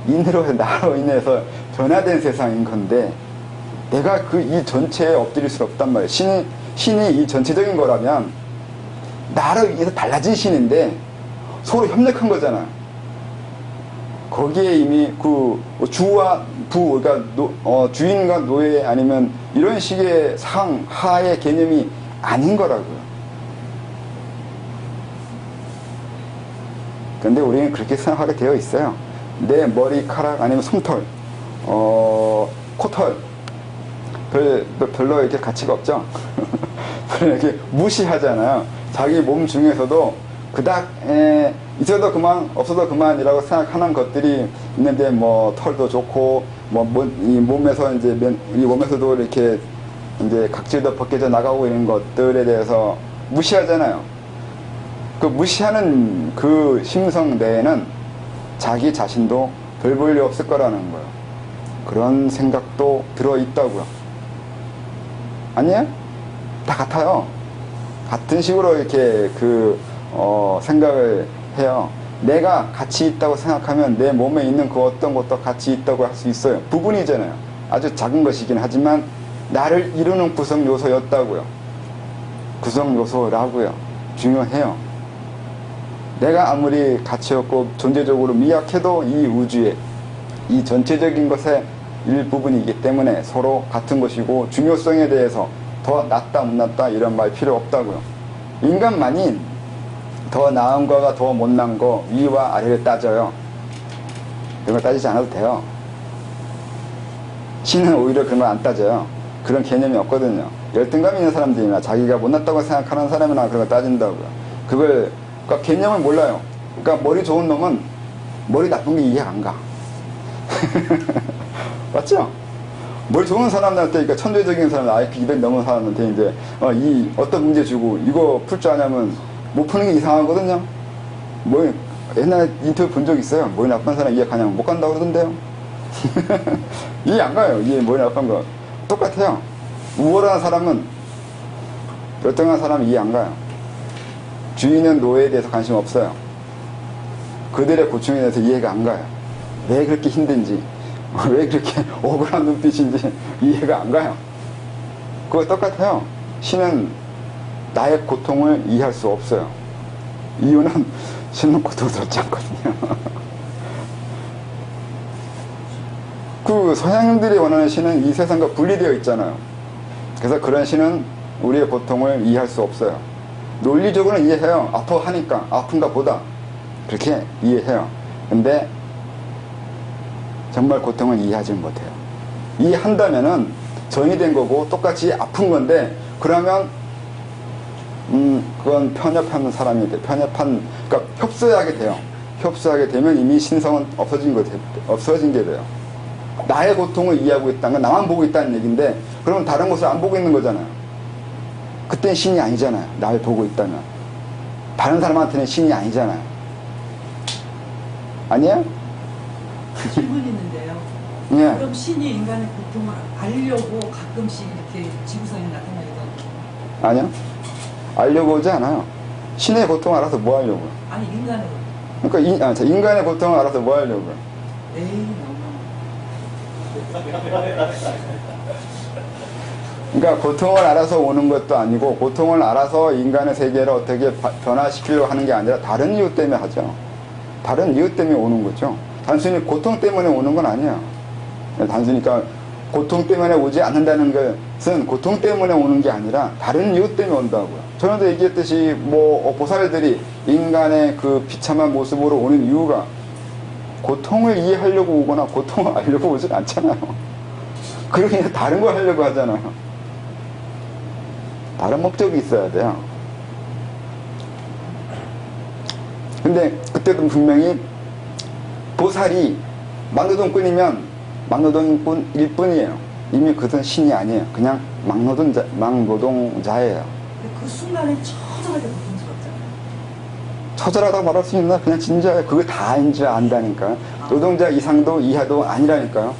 인해서 변화된 세상인 건데 내가 이 전체에 엎드릴 수 없단 말이에요. 신이 이 전체적인 거라면 나로 인해서 달라진 신인데 서로 협력한 거잖아요. 거기에 이미 그 주와 부, 그러니까 주인과 노예 아니면 이런 식의 하의 개념이 아닌 거라고요. 근데 우리는 그렇게 생각하게 되어 있어요. 내 머리카락 아니면 솜털, 코털 별로 이렇게 가치가 없죠. 이렇게 무시하잖아요. 자기 몸 중에서도 그닥 있어도 그만 없어도 그만이라고 생각하는 것들이 있는데 털도 좋고 이 몸에서 이 몸에서도 이렇게 이제 각질도 벗겨져 나가고 있는 것들에 대해서 무시하잖아요. 그 무시하는 그 심성 내에는 자기 자신도 별 볼 일 없을 거라는 거예요. 그런 생각도 들어있다고요. 아니에요? 다 같아요. 같은 식으로 이렇게 생각을 해요. 내가 가치 있다고 생각하면 내 몸에 있는 그 어떤 것도 가치 있다고 할 수 있어요. 부분이잖아요. 아주 작은 것이긴 하지만 나를 이루는 구성 요소였다고요. 구성 요소라고요. 중요해요. 내가 아무리 가치 없고 존재적으로 미약해도 이 우주에 이 전체적인 것의 일부분이기 때문에 서로 같은 것이고 중요성에 대해서 더 낫다 못낫다 이런 말 필요 없다고요. 인간만이 더 나은 거가 더 못난 거 위와 아래를 따져요. 그런 걸 따지지 않아도 돼요. 신은 오히려 그런 걸 안 따져요. 그런 개념이 없거든요. 열등감 있는 사람들이나 자기가 못났다고 생각하는 사람이나 그런 걸 따진다고요. 그러니까 개념을 몰라요. 그러니까 머리 좋은 놈은 머리 나쁜 게 이해가 안 가. 맞죠? 머리 좋은 사람한테, 그러니까 천재적인 사람, IQ 200 넘은 사람한테 이제 이 어떤 문제 주고 이거 풀 줄 아냐면 못 푸는 게 이상하거든요. 옛날에 인터뷰 본 적 있어요. 머리 나쁜 사람 이해 가냐면 못 간다고 그러던데요. 이해 안 가요. 이해 머리 나쁜 거 똑같아요. 우월한 사람은 열등한 사람은 이해 안 가요. 주인은 노예에 대해서 관심 없어요. 그들의 고충에 대해서 이해가 안 가요. 왜 그렇게 힘든지, 왜 그렇게 억울한 눈빛인지 이해가 안 가요. 그거 똑같아요. 신은 나의 고통을 이해할 수 없어요. 이유는 신은 고통을 들었지 않거든요. 그 서양인들이 원하는 신은 이 세상과 분리되어 있잖아요. 그래서 그런 신은 우리의 고통을 이해할 수 없어요. 논리적으로는 이해해요. 아파하니까, 아픈가 보다. 그렇게 이해해요. 근데 정말 고통을 이해하지 못해요. 이해한다면은 정이 된 거고 똑같이 아픈 건데, 그러면 그건 편협한 사람이 돼. 그러니까 협소하게 돼요. 협소하게 되면 이미 신성은 없어진 게 돼요. 나의 고통을 이해하고 있다는 건 나만 보고 있다는 얘기인데, 그러면 다른 곳을 안 보고 있는 거잖아요. 그땐 신이 아니잖아요. 날 보고 있다면. 다른 사람한테는 신이 아니잖아요. 아니에요? 질문이 있는데요. 예. 그럼 신이 인간의 고통을 알려고 가끔씩 이렇게 지구상에 나타나기도 하고. 아니요. 알려고 오지 않아요. 신의 고통을 알아서 뭐 하려고요? 아니, 인간으로. 그러니까 인간의 고통을 알아서 뭐 하려고요? 에이, 너무. 그러니까 고통을 알아서 오는 것도 아니고, 고통을 알아서 인간의 세계를 어떻게 변화시키려고 하는 게 아니라 다른 이유 때문에 하죠. 다른 이유 때문에 오는 거죠. 단순히 고통 때문에 오는 건 아니에요. 단순히 그러니까 고통 때문에 오지 않는다는 것은 고통 때문에 오는 게 아니라 다른 이유 때문에 온다고요. 전에도 얘기했듯이 보살들이 인간의 그 비참한 모습으로 오는 이유가 고통을 이해하려고 오거나 고통을 알려고 오진 않잖아요. 그러니 다른 걸 하려고 하잖아요. 다른 목적이 있어야 돼요. 근데 그때도 분명히 보살이 막노동꾼이면 막노동꾼일 뿐이에요. 이미 그것은 신이 아니에요. 그냥 막노동자예요. 근데 그 순간에 처절하게 고통스럽잖아요. 처절하다고 말할 수 있나? 그냥 진짜예요. 그거 다 인지 안다니까요. 노동자 이상도 이하도 아니라니까요.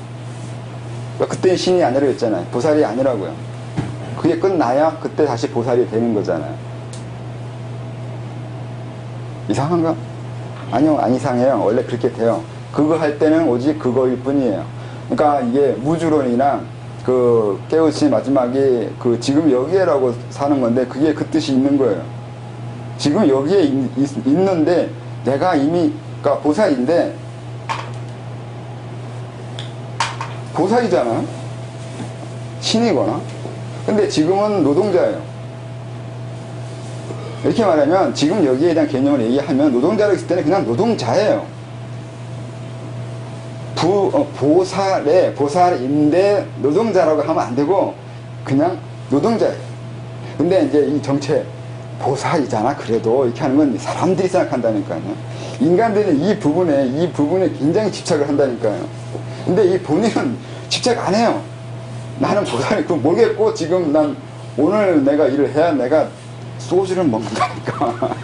그때는 신이 아니라고 했잖아요. 보살이 아니라고요. 그게 끝나야 그때 다시 보살이 되는 거잖아요. 이상한가? 아니요, 안 이상해요. 원래 그렇게 돼요. 그거 할 때는 오직 그거일 뿐이에요. 그러니까 이게 무주론이나 그 깨우치 마지막에 그 지금 여기에라고 사는 건데, 그게 그 뜻이 있는 거예요. 지금 여기에 있는데 내가 이미, 그러니까 보살인데, 보살이잖아. 신이거나. 근데 지금은 노동자예요. 이렇게 말하면 지금 여기에 대한 개념을 얘기하면 노동자로 있을 때는 그냥 노동자예요. 보살인데 노동자라고 하면 안 되고 그냥 노동자예요. 근데 이제 이 정체 보살이잖아. 그래도 이렇게 하는 건 사람들이 생각한다니까요. 인간들은 이 부분에 굉장히 집착을 한다니까요. 근데 이 본인은 집착 안 해요. 나는 보살이고 모르겠고 지금 난 오늘 내가 일을 해야 내가 소주를 먹는다니까.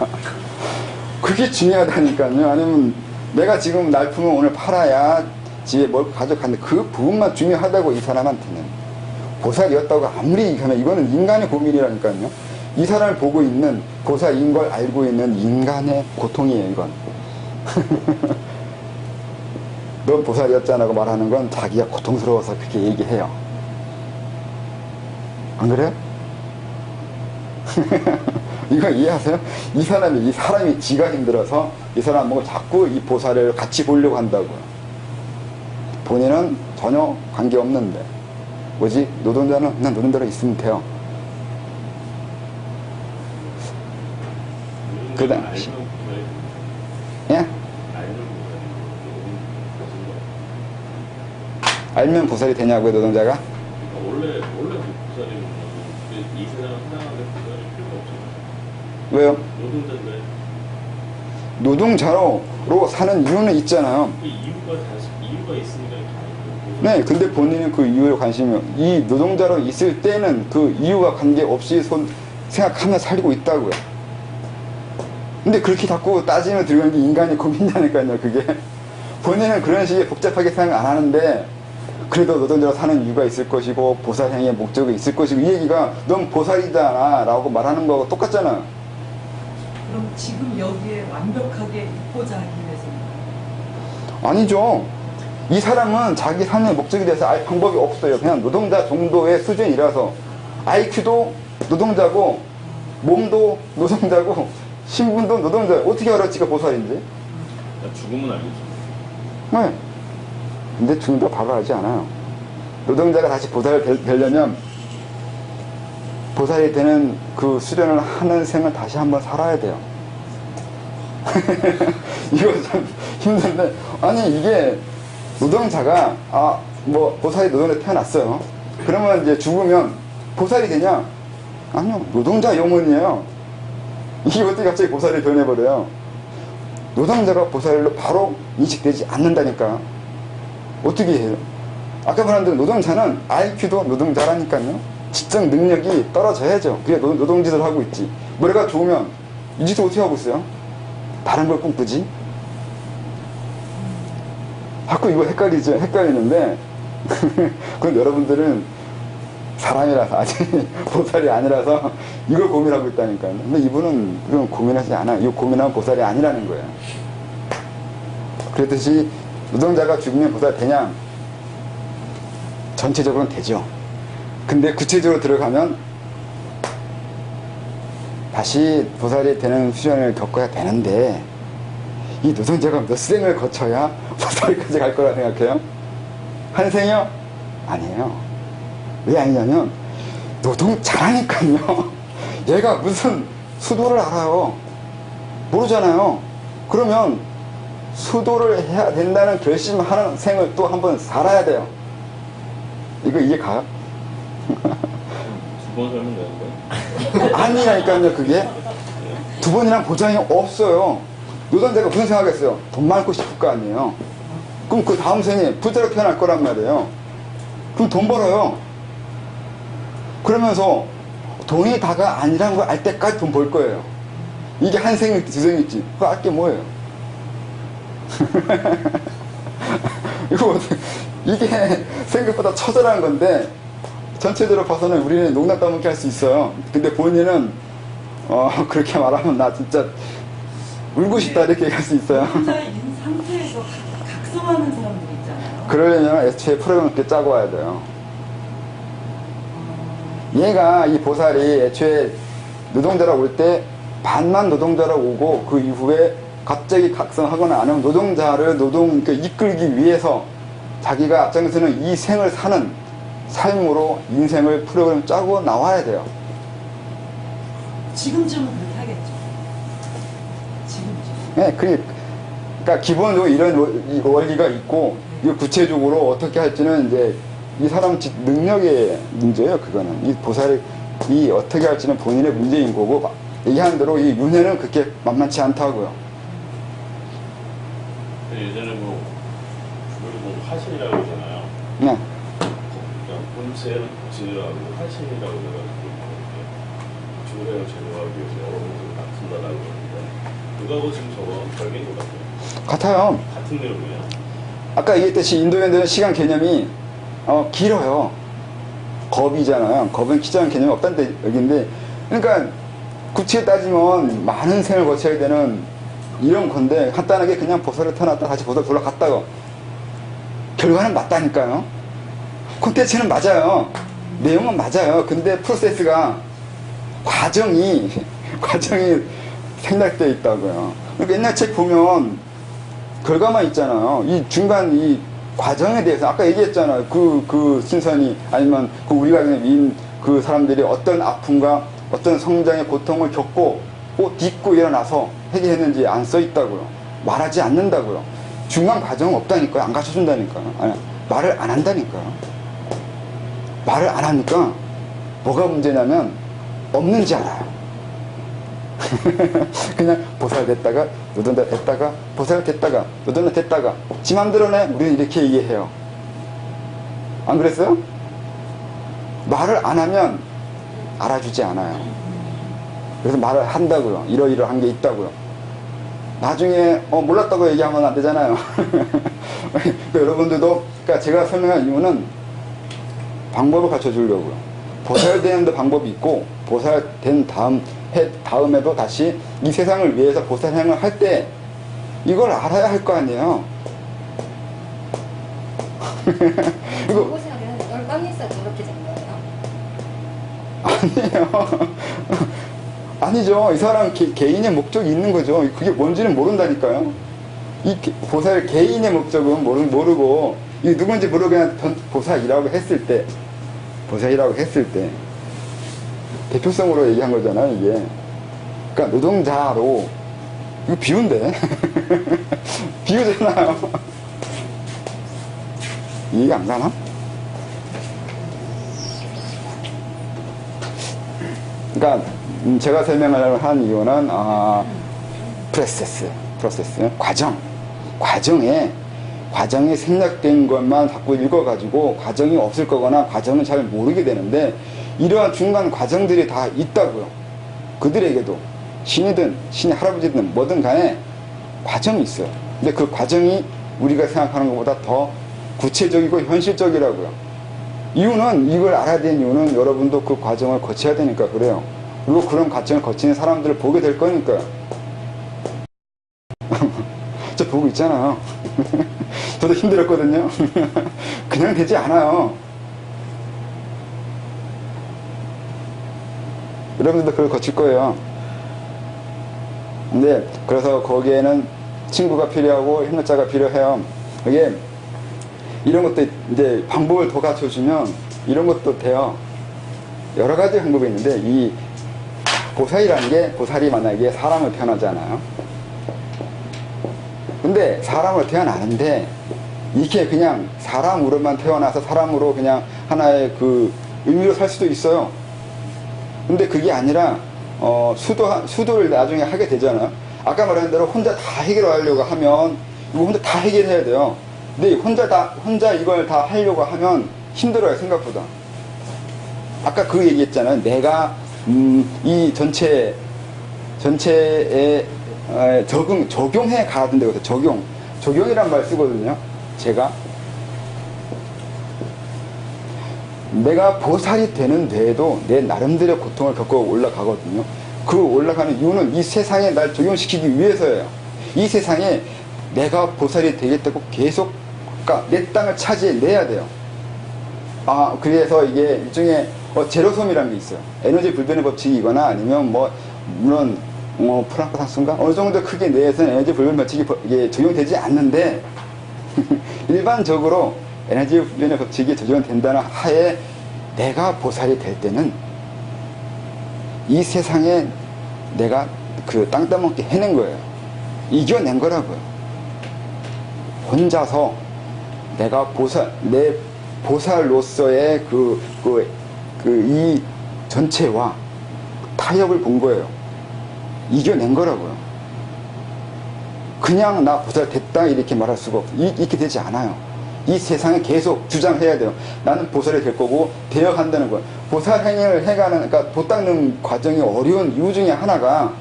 그게 중요하다니까요. 아니면 내가 지금 날품을 오늘 팔아야 집에 뭘 가져가는데 그 부분만 중요하다고. 이 사람한테는 보살이었다고 아무리 얘기하면 이거는 인간의 고민이라니까요. 이 사람을 보고 있는 보살인 걸 알고 있는 인간의 고통이에요. 이건. 넌 보살이었잖아고 말하는 건 자기가 고통스러워서 그렇게 얘기해요. 안 그래요? 이거 이해하세요? 이 사람이 지가 힘들어서 이 사람 보고 자꾸 이 보살을 같이 보려고 한다고요. 본인은 전혀 관계없는데 오직 노동자는 그냥 노동자로 있으면 돼요. 그 다음 예? 알면 보살이 되냐고요, 노동자가? 원래 보살이면 이 세상 살아가는데 보살이 필요가 없잖아요. 왜요? 노동자인데 노동자로 사는 이유는 있잖아요. 그 이유가 있으니까 네, 근데 본인은 그 이유에 관심이, 이 노동자로 있을 때는 그 이유와 관계없이 생각하며 살고 있다고요. 근데 그렇게 자꾸 따지면 들어가는 게 인간의 고민이라니까요, 그게. 본인은 그런 식의 복잡하게 생각 안 하는데, 그래도 노동자로 사는 이유가 있을 것이고, 보살행위의 목적이 있을 것이고, 이 얘기가 넌 보살이잖아, 라고 말하는 거하고 똑같잖아. 그럼 지금 여기에 완벽하게 있고자 하기 위해서는? 아니죠. 이 사람은 자기 삶의 목적에 대해서 알 방법이 없어요. 그냥 노동자 정도의 수준이라서 IQ도 노동자고 몸도 노동자고 신분도 노동자고 어떻게 알아 지가 보살인지? 죽으면 알겠죠. 네. 근데 죽는다 바로 알지 않아요. 노동자가 다시 보살이 되려면 보살이 되는 그 수련을 하는 생을 다시 한번 살아야 돼요. 이거 좀 힘든데, 아니 이게 노동자가 뭐 보살이 노동자에 태어났어요. 그러면 이제 죽으면 보살이 되냐? 아니요, 노동자 영혼이에요. 이게 어떻게 갑자기 보살이 변해버려요? 노동자가 보살로 바로 인식되지 않는다니까. 어떻게 해요? 아까 말한 대로 노동자는 IQ도 노동자라니까요. 지적 능력이 떨어져야죠. 그게 노동짓을 하고 있지. 머리가 좋으면 이 짓을 어떻게 하고 있어요? 다른 걸 꿈꾸지? 자꾸 이거 헷갈리는데 그건 여러분들은 사람이라서 아직 보살이 아니라서 이걸 고민하고 있다니까요. 근데 이분은 그건 고민하지 않아요. 이거 고민하면 보살이 아니라는 거예요. 그랬듯이 노동자가 죽으면 보살이 되냐? 전체적으로는 되죠. 근데 구체적으로 들어가면 다시 보살이 되는 수련을 겪어야 되는데 이 노동자가 몇 생을 거쳐야 보살까지 갈 거라 생각해요? 한 생이요? 아니에요. 왜 아니냐면 노동자라니까요. 얘가 무슨 수도를 알아요? 모르잖아요. 그러면 수도를 해야 된다는 결심하는 생을 또 한 번 살아야 돼요. 이거 이해 가요? 두 번 살면 되는 거예요? 아니라니까요. 그게 두 번이란 보장이 없어요. 노동자가 무슨 생각했어요? 돈 많고 싶을 거 아니에요. 그럼 그 다음 생에 부자로 태어날 거란 말이에요. 그럼 돈 벌어요. 그러면서 돈이 다가 아니라는 걸 알 때까지 돈 벌 거예요. 이게 한 생일지 두 생일지 그거 알 게 뭐예요? 이게 생각보다 처절한 건데 전체적으로 봐서는 우리는 농담 따먹게 할 수 있어요. 근데 본인은 그렇게 말하면 나 진짜 울고 싶다 이렇게 얘기할 수 있어요. 혼자의 상태에서 각성하는 사람들 있잖아요. 그러려면 애초에 프로그램을 그렇게 짜고 와야 돼요. 얘가 이 보살이 애초에 노동자라고 올 때 반만 노동자라고 오고 그 이후에 갑자기 각성하거나 아니면 노동자를 이끌기 위해서 자기가 앞장서는 이 생을 사는 삶으로 인생을 프로그램 짜고 나와야 돼요. 지금쯤은 그렇게 하겠죠. 지금쯤. 네, 그러니까 기본적으로 이런 원리가 있고 이거 구체적으로 어떻게 할지는 이제 이 사람 능력의 문제예요. 그거는 이 보살이 어떻게 할지는 본인의 문제인 거고 얘기하는 대로 이 윤회는 그렇게 만만치 않다고요. 예전에 뭐 화신이라고 그러잖아요. 네. 그러니까 본체는 진이라고 화신이라고 해가지고 주례를 제거하기 위해서 여러 분들을 다툰다라고 그러는데 그거하고 지금 저거 별개인 것 같아요. 같아요. 같은 내용이에요. 아까 얘기했듯이 인도인들은 시간 개념이 길어요. 겁이잖아요. 겁은 기자는 개념이 없다는 얘기인데, 그러니까 구체에 따지면 많은 생을 거쳐야 되는 이런 건데 간단하게 그냥 보살을 태어났다 다시 보살 돌아갔다고 결과는 맞다니까요. 콘텐츠는 맞아요. 내용은 맞아요. 근데 프로세스가 과정이 생략되어 있다고요. 그러니까 옛날 책 보면 결과만 있잖아요. 이 중간 이 과정에 대해서 아까 얘기했잖아요. 그 신선이 아니면 그 우리가 위인 그 사람들이 어떤 아픔과 어떤 성장의 고통을 겪고 또 딛고 일어나서 해결했는지 안 써 있다고요. 말하지 않는다고요. 중간 과정은 없다니까요. 안 가르쳐 준다니까요. 아니, 말을 안 한다니까요. 말을 안 하니까 뭐가 문제냐면 없는지 알아요. 그냥 보살 됐다가 노동자 됐다가 보살 됐다가 노동자 됐다가 지 맘대로네. 우리는 이렇게 이해해요. 안 그랬어요? 말을 안 하면 알아주지 않아요. 그래서 말을 한다고요. 이러이러한 게 있다고요. 나중에 몰랐다고 얘기하면 안 되잖아요. 그러니까 여러분들도 그러니까 제가 설명한 이유는 방법을 가르쳐 주려고요. 보살 되는데 방법이 있고 보살 된 다음에도 다시 이 세상을 위해서 보살 행을 할 때 이걸 알아야 할 거 아니에요. 이거 보살은 얼마나 저렇게 된 거예요? 아니에요. 아니죠. 이 사람 개인의 목적이 있는 거죠. 그게 뭔지는 모른다니까요. 이 보살 개인의 목적은 모르고 이 누군지 모르고 그냥 보살이라고 했을 때 대표성으로 얘기한 거잖아요, 이게. 그러니까 노동자로 이거 비유인데 비유잖아요. 이해가 안 가나? 그러니까 제가 설명을 한 이유는 프로세스 과정에 생략된 것만 자꾸 읽어가지고 과정이 없을 거거나 과정은 잘 모르게 되는데 이러한 중간 과정들이 다 있다고요. 그들에게도 신이든 신의 할아버지든 뭐든 간에 과정이 있어요. 근데 그 과정이 우리가 생각하는 것보다 더 구체적이고 현실적이라고요. 이유는 이걸 알아야 되는 이유는 여러분도 그 과정을 거쳐야 되니까 그래요. 그리고 그런 과정을 거치는 사람들을 보게 될 거니까요. 저 보고 있잖아요. 저도 힘들었거든요. 그냥 되지 않아요. 여러분들도 그걸 거칠 거예요. 근데 그래서 거기에는 친구가 필요하고 협력자가 필요해요. 이게 이런 것도 이제 방법을 더 갖춰주면 이런 것도 돼요. 여러 가지 방법이 있는데 이 보살이라는 게 보살이 만약에 사람을 태어나잖아요. 근데 사람으로 태어나는데 이게 그냥 사람으로만 태어나서 사람으로 그냥 하나의 그 의미로 살 수도 있어요. 근데 그게 아니라 수도를 나중에 하게 되잖아요. 아까 말한 대로 혼자 다 해결하려고 하면 이거 혼자 다 해결해야 돼요. 근데 혼자 이걸 다 하려고 하면 힘들어요, 생각보다. 아까 그 얘기했잖아요. 내가 이 전체에 적용해 가야 된다고요. 적용이란 말 쓰거든요. 제가 내가 보살이 되는 데에도 내 나름대로 고통을 겪어 올라가거든요. 그 올라가는 이유는 이 세상에 날 적용시키기 위해서예요. 이 세상에 내가 보살이 되겠다고 계속 그러니까 내 땅을 차지해내야 돼요. 그래서 이게 일종의 제로섬이라는 게 있어요. 에너지 불변의 법칙이거나 아니면 물론 프랑크 상수인가? 어느 정도 크게 내에서는 에너지 불변의 법칙이 이게 적용되지 않는데 일반적으로 에너지 불변의 법칙이 적용된다는 하에 내가 보살이 될 때는 이 세상에 내가 그 땅 따먹게 해낸 거예요. 이겨낸 거라고요. 혼자서 내가 내 보살로서의 이 전체와 타협을 본 거예요. 이겨낸 거라고요. 그냥 나 보살 됐다 이렇게 말할 수가 이렇게 되지 않아요. 이 세상에 계속 주장해야 돼요. 나는 보살이 될 거고 되어간다는 거예요. 보살 행위를 해가는 그러니까 도 닦는 과정이 어려운 이유 중에 하나가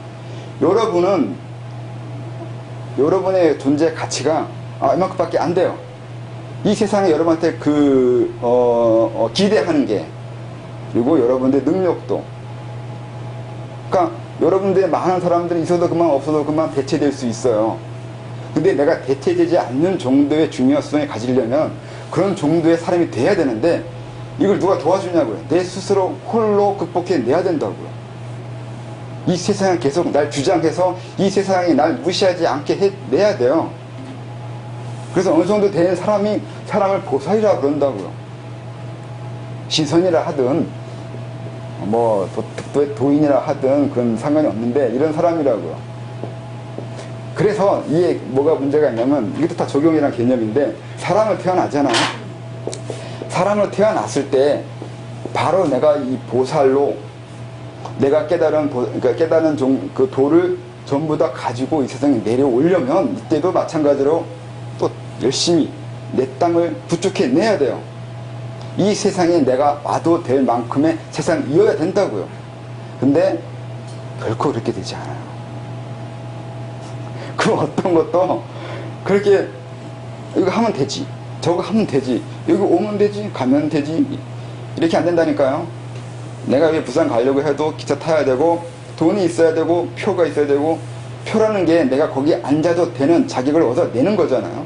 여러분의 존재 가치가 이만큼밖에 안 돼요. 이 세상에 여러분한테 기대하는 게 그리고 여러분들의 능력도 그러니까 여러분들의 많은 사람들이 있어도 그만 없어도 그만 대체될 수 있어요. 근데 내가 대체되지 않는 정도의 중요성을 가지려면 그런 정도의 사람이 돼야 되는데 이걸 누가 도와주냐고요. 내 스스로 홀로 극복해내야 된다고요. 이 세상을 계속 날 주장해서 이 세상이 날 무시하지 않게 해내야 돼요. 그래서 어느 정도 된 사람을 보살이라 그런다고요. 신선이라 하든 도인이라 하든 그런 상관이 없는데 이런 사람이라고요. 그래서 이게 뭐가 문제가 있냐면 이것도 다 적용이라는 개념인데 사람을 태어나잖아요. 사람을 태어났을 때 바로 내가 이 보살로 내가 깨달은 그 도를 전부 다 가지고 이 세상에 내려오려면 이때도 마찬가지로 또 열심히 내 땅을 구축해내야 돼요. 이 세상에 내가 와도 될 만큼의 세상이어야 된다고요. 근데 결코 그렇게 되지 않아요. 그 어떤 것도 그렇게 이거 하면 되지 저거 하면 되지 여기 오면 되지 가면 되지 이렇게 안 된다니까요. 내가 왜 부산 가려고 해도 기차 타야 되고 돈이 있어야 되고 표가 있어야 되고 표라는 게 내가 거기 앉아도 되는 자격을 얻어내는 거잖아요.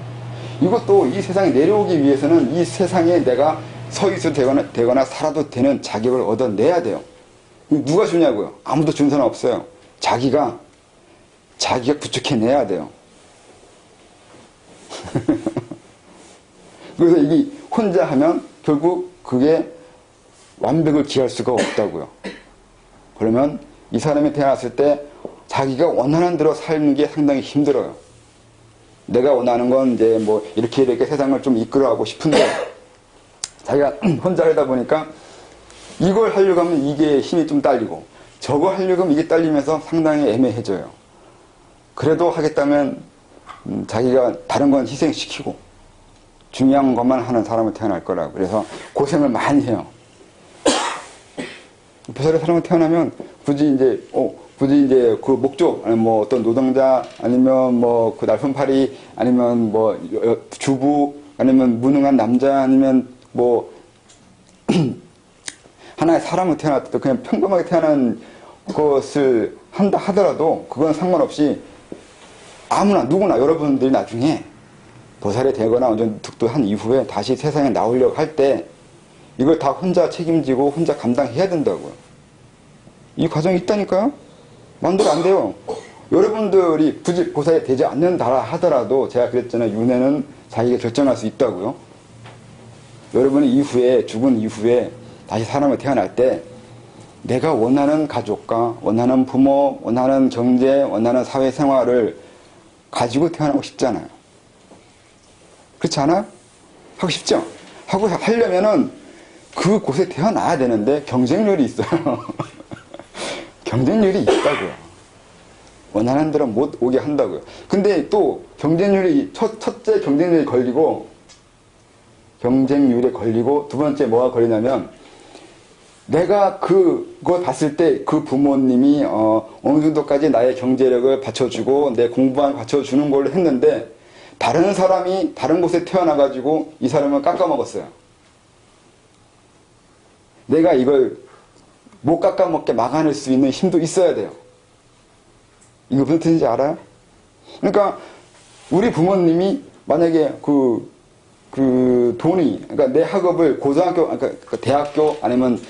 이것도 이 세상에 내려오기 위해서는 이 세상에 내가 서 있어도 되거나 살아도 되는 자격을 얻어내야 돼요. 누가 주냐고요? 아무도 준 사람 없어요. 자기가 구축해내야 돼요. 그래서 이게 혼자 하면 결국 그게 완벽을 기할 수가 없다고요. 그러면 이 사람이 태어났을 때 자기가 원하는 대로 살는 게 상당히 힘들어요. 내가 원하는 건 이제 뭐 이렇게 세상을 좀 이끌어가고 싶은데 자기가 혼자 하다 보니까 이걸 하려고 하면 이게 힘이 좀 딸리고 저거 하려고 하면 이게 딸리면서 상당히 애매해져요. 그래도 하겠다면 자기가 다른 건 희생시키고 중요한 것만 하는 사람을 태어날 거라고. 그래서 고생을 많이 해요. 보살의 사람을 태어나면 굳이 이제 그 목적, 아니면 뭐 어떤 노동자, 아니면 뭐 그 날품팔이, 아니면 뭐 주부, 아니면 무능한 남자, 아니면 뭐 하나의 사람을 태어났다 그냥 평범하게 태어난 것을 한다 하더라도 그건 상관없이 아무나 누구나 여러분들이 나중에 보살이 되거나 어느 정도 득도한 이후에 다시 세상에 나오려고 할 때 이걸 다 혼자 책임지고 혼자 감당해야 된다고요. 이 과정이 있다니까요. 마음대로 안 돼요. 여러분들이 굳이 보살이 되지 않는다 하더라도 제가 그랬잖아요. 윤회는 자기가 결정할 수 있다고요. 여러분이 이후에 죽은 이후에 다시 사람을 태어날 때 내가 원하는 가족과 원하는 부모, 원하는 경제, 원하는 사회생활을 가지고 태어나고 싶잖아요. 그렇지 않아요? 하고 싶죠? 하고 하려면은 그곳에 태어나야 되는데 경쟁률이 있어요. 경쟁률이 있다고요. 원하는 대로 못 오게 한다고요. 근데 또 경쟁률이 첫째 경쟁률이 걸리고 두 번째 뭐가 걸리냐면 내가 그거 봤을 때 그 부모님이 어느 정도까지 나의 경제력을 받쳐주고 내 공부만 받쳐주는 걸로 했는데 다른 사람이 다른 곳에 태어나가지고 이 사람을 깎아먹었어요. 내가 이걸 못 깎아먹게 막아낼 수 있는 힘도 있어야 돼요. 이거 무슨 뜻인지 알아요? 그러니까 우리 부모님이 만약에 그 돈이, 그러니까 내 학업을 고등학교, 그러니까 대학교 아니면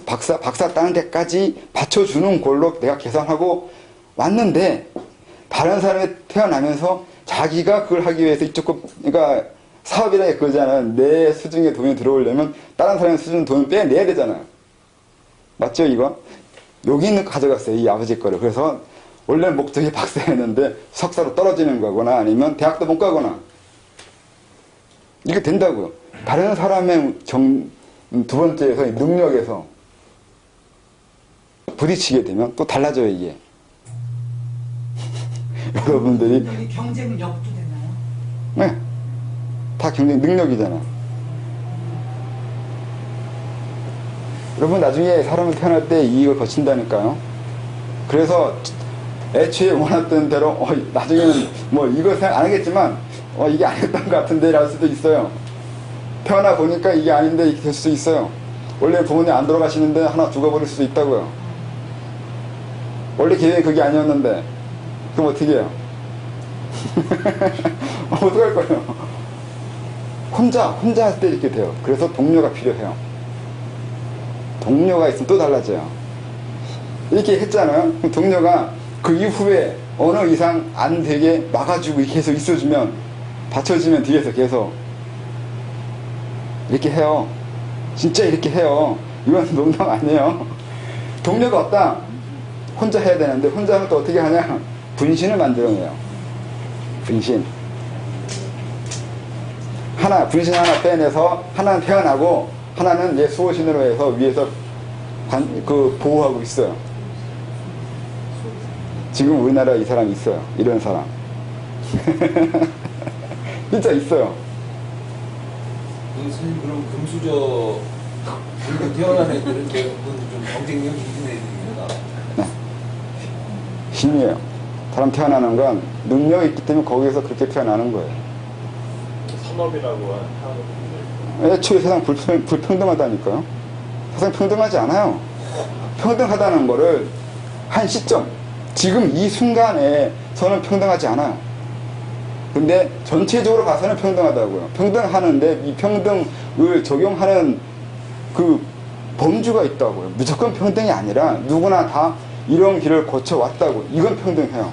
박사 따는 데까지 받쳐주는 걸로 내가 계산하고 왔는데 다른 사람이 태어나면서 자기가 그걸 하기 위해서 그러니까 사업이라는 게 그거잖아요. 내 수중에 돈이 들어오려면 다른 사람의 수중 돈을 빼내야 되잖아요. 맞죠, 이거? 여기 있는 거 가져갔어요, 이 아버지 거를. 그래서 원래 목적이 박사였는데 석사로 떨어지는 거거나 아니면 대학도 못 가거나 이게 된다고요. 다른 사람의 두 번째에서 능력에서 부딪히게 되면 또 달라져요, 이게. 여러분들이 여기 경쟁력도 되나요? 네, 다 경쟁 능력이잖아. 여러분 나중에 사람을 태어날 때 이익을 거친다니까요. 그래서 애초에 원했던 대로 나중에는 뭐 이거 생각 안 하겠지만 이게 아니었던 것 같은데 랄 수도 있어요. 태어나 보니까 이게 아닌데 이렇게 될 수도 있어요. 원래 부모님 안 돌아가시는데 하나 죽어버릴 수도 있다고요. 원래 계획이 그게 아니었는데 그럼 어떻게 해요? 어떡할 거예요? 혼자 할 때 이렇게 돼요. 그래서 동료가 필요해요. 동료가 있으면 또 달라져요. 이렇게 했잖아요. 그럼 동료가 그 이후에 어느 이상 안 되게 막아주고 계속 있어주면 받쳐주면 뒤에서 계속 이렇게 해요. 진짜 이렇게 해요. 이건 농담 아니에요. 동료가 없다. 혼자 해야 되는데 혼자 하면 또 어떻게 하냐? 분신을 만들어내요. 분신. 분신 하나 빼내서 하나는 태어나고 하나는 얘 수호신으로 해서 위에서 보호하고 있어요. 지금 우리나라에 이 사람이 있어요. 이런 사람. 진짜 있어요. 선생님, 그럼 금수저 태어난 애들은 대부분 좀 경쟁력 있는 애들입니다. 네. 힘이에요. 사람 태어나는 건 능력이 있기 때문에 거기에서 그렇게 태어나는 거예요. 산업이라고 하는 애초에 세상 불평등하다니까요. 세상 평등하지 않아요. 평등하다는 거를 한 시점, 지금 이 순간에서는 평등하지 않아요. 근데 전체적으로 봐서는 평등하다고요. 평등하는데 이 평등을 적용하는 그 범주가 있다고요. 무조건 평등이 아니라 누구나 다 이런 길을 거쳐왔다고. 이건 평등해요.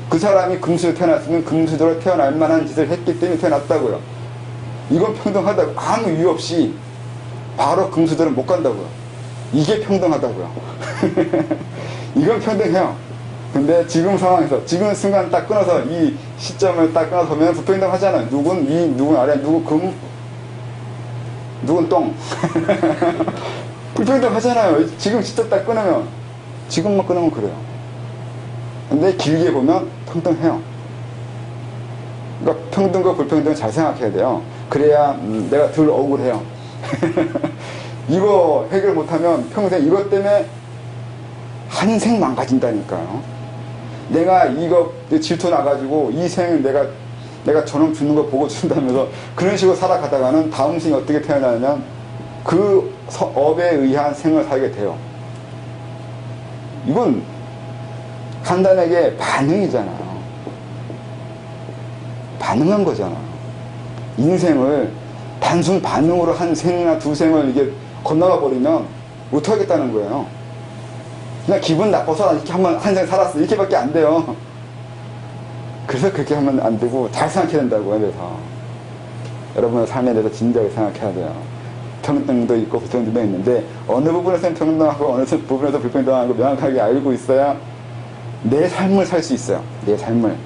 그 사람이 금수로 태어났으면 금수대로 태어날 만한 짓을 했기 때문에 태어났다고요. 이건 평등하다고. 아무 이유 없이 바로 금수대로 못 간다고요. 이게 평등하다고요. 이건 평등해요. 근데 지금 상황에서, 지금 순간 딱 끊어서 이 시점을 딱 끊어서 보면 불평등 하잖아요. 누군 위, 누군 아래, 누구 금, 누군 똥. 불평등 하잖아요. 지금 시점 딱 끊으면. 지금만 끊으면 그래요. 근데 길게 보면 평등해요. 그러니까 평등과 불평등을 잘 생각해야 돼요. 그래야 내가 덜 억울해요. 이거 해결 못하면 평생 이것 때문에 한생 망가진다니까요. 내가 이거 질투 나가지고 이 생 내가 저놈 죽는 거 보고 준다면서 그런 식으로 살아가다가는 다음 생이 어떻게 태어나냐면 그 업에 의한 생을 살게 돼요. 이건 간단하게 반응이잖아요. 반응한 거잖아요. 인생을 단순 반응으로 한 생이나 두 생을 이게 건너가 버리면 못하겠다는 거예요. 그냥 기분 나빠서 이렇게 한 생 살았어. 이렇게밖에 안 돼요. 그래서 그렇게 하면 안 되고 잘 생각해야 된다고요. 그래서 여러분의 삶에 대해서 진지하게 생각해야 돼요. 평등도 있고 불평등도 있는데 어느 부분에서는 평등하고 어느 부분에서 불평등하고 명확하게 알고 있어야 내 삶을 살 수 있어요. 내 삶을.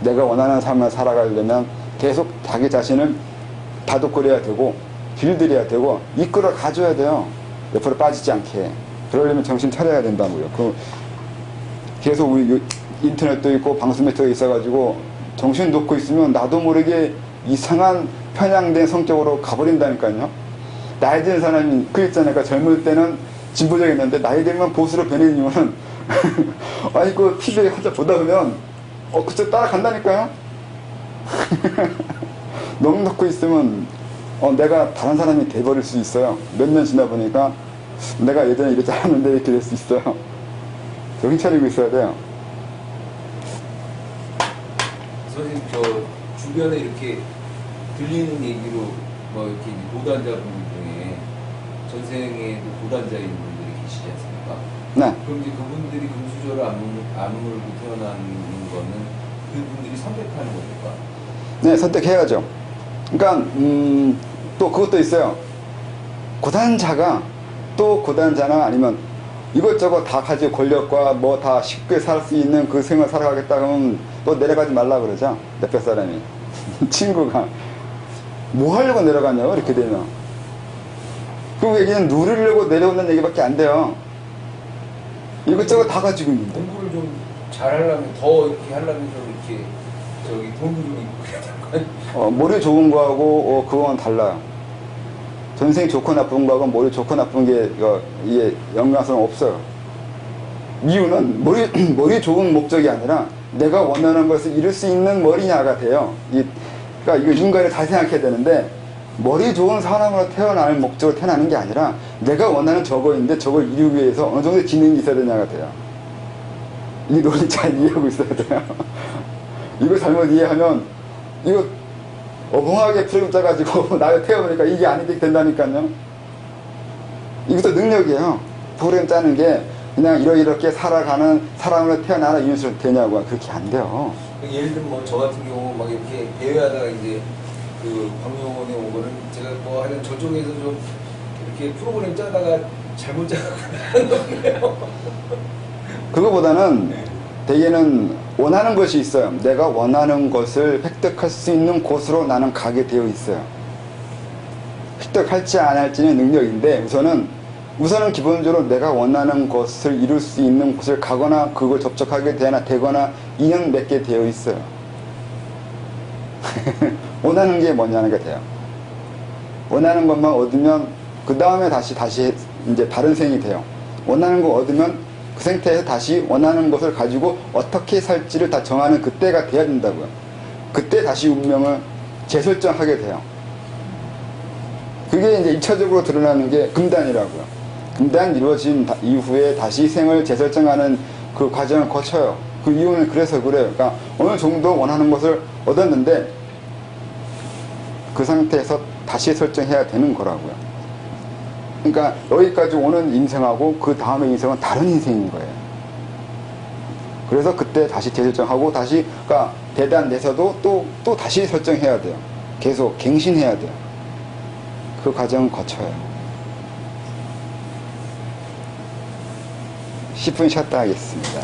내가 원하는 삶을 살아가려면 계속 자기 자신을 다독거려야 되고 길들여야 되고 이끌어 가줘야 돼요. 옆으로 빠지지 않게. 그러려면 정신 차려야 된다고요. 계속 우리 인터넷도 있고 방송 매체가 있어가지고 정신 놓고 있으면 나도 모르게 이상한 편향된 성격으로 가버린다니까요. 나이 든 사람이 그 있잖아요. 그러니까 젊을 때는 진보적이었는데 나이 들면 보수로 변하는 이유는 아이고 TV에 한자 보다 보면 그쪽 따라간다니까요. 너무 놓고 있으면 내가 다른 사람이 돼버릴 수 있어요. 몇 년 지나 보니까 내가 예전에 이렇지 않았는데 이렇게 될 수 있어요. 정신 차리고 있어야 돼요. 선생님, 저 주변에 이렇게 들리는 얘기로 뭐 이렇게 고단자분들 중에 전생에도 고단자인 분들이 계시지 않습니까? 네. 그럼 이제 그분들이 금수저를 안 물고 태어나는 거는 그분들이 선택하는 겁니까? 네, 선택해야죠. 그러니까 또 그것도 있어요. 고단자가 또 고단자나 아니면 이것저것 다 가지고 권력과 뭐 다 쉽게 살 수 있는 그 생활 살아가겠다 그러면 또 내려가지 말라 그러죠. 옆에 사람이. 친구가. 뭐 하려고 내려가냐고 이렇게 되면. 그 얘기는 누리려고 내려오는 얘기밖에 안 돼요. 이것저것 다 가지고 있는데. 공부를 좀 잘하려면 더 이렇게 하려면 좀 이렇게 돈도 좀 있고 그래야 될 거 아니에요? 머리 좋은 거하고 그건 달라요. 전생이 좋고 나쁜 거하고 머리 좋고 나쁜 게 이게 연관성은 없어요. 이유는 머리 좋은 목적이 아니라 내가 원하는 것을 이룰 수 있는 머리냐가 돼요. 그러니까 이거 인간을 잘 생각해야 되는데 머리 좋은 사람으로 태어날 목적으로 태어나는 게 아니라 내가 원하는 저거인데 저걸 이루기 위해서 어느 정도 지능이 있어야 되냐가 돼요. 이 논리 잘 이해하고 있어야 돼요. 이거 잘못 이해하면 이거 어벙하게 프로그램 짜가지고 나를 태워보니까 이게 아니게 된다니까요. 이것도 능력이에요. 프로그램 짜는 게 그냥 이렇게 살아가는 사람으로 태어나라 이런 식으로 되냐고. 그렇게 안 돼요. 예를 들면 뭐 저 같은 경우 막 이렇게 대회하다가 이제 그 광명원에 온 거는 제가 뭐 하여튼 저쪽에서 좀 이렇게 프로그램 짜다가 잘못 짜는 거예요. 그거보다는 대개는 원하는 것이 있어요. 내가 원하는 것을 획득할 수 있는 곳으로 나는 가게 되어 있어요. 획득할지 안 할지는 능력인데 우선은 기본적으로 내가 원하는 것을 이룰 수 있는 곳을 가거나 그걸 접촉하게 되거나 인연 맺게 되어 있어요. 원하는 게 뭐냐는 게 돼요. 원하는 것만 얻으면 그 다음에 다시 이제 다른 생이 돼요. 원하는 거 얻으면 그 상태에서 다시 원하는 것을 가지고 어떻게 살지를 다 정하는 그때가 돼야 된다고요. 그때 다시 운명을 재설정하게 돼요. 그게 이제 2차적으로 드러나는 게 금단이라고요. 금단 이루어진 이후에 다시 생을 재설정하는 그 과정을 거쳐요. 그 이유는 그래서 그래요. 그러니까 어느 정도 원하는 것을 얻었는데 그 상태에서 다시 설정해야 되는 거라고요. 그러니까 여기까지 오는 인생하고 그 다음의 인생은 다른 인생인 거예요. 그래서 그때 다시 재설정하고 다시, 그러니까 대단돼서도 또 다시 설정해야 돼요. 계속 갱신해야 돼요. 그 과정을 거쳐요. 10분 쉬었다 하겠습니다.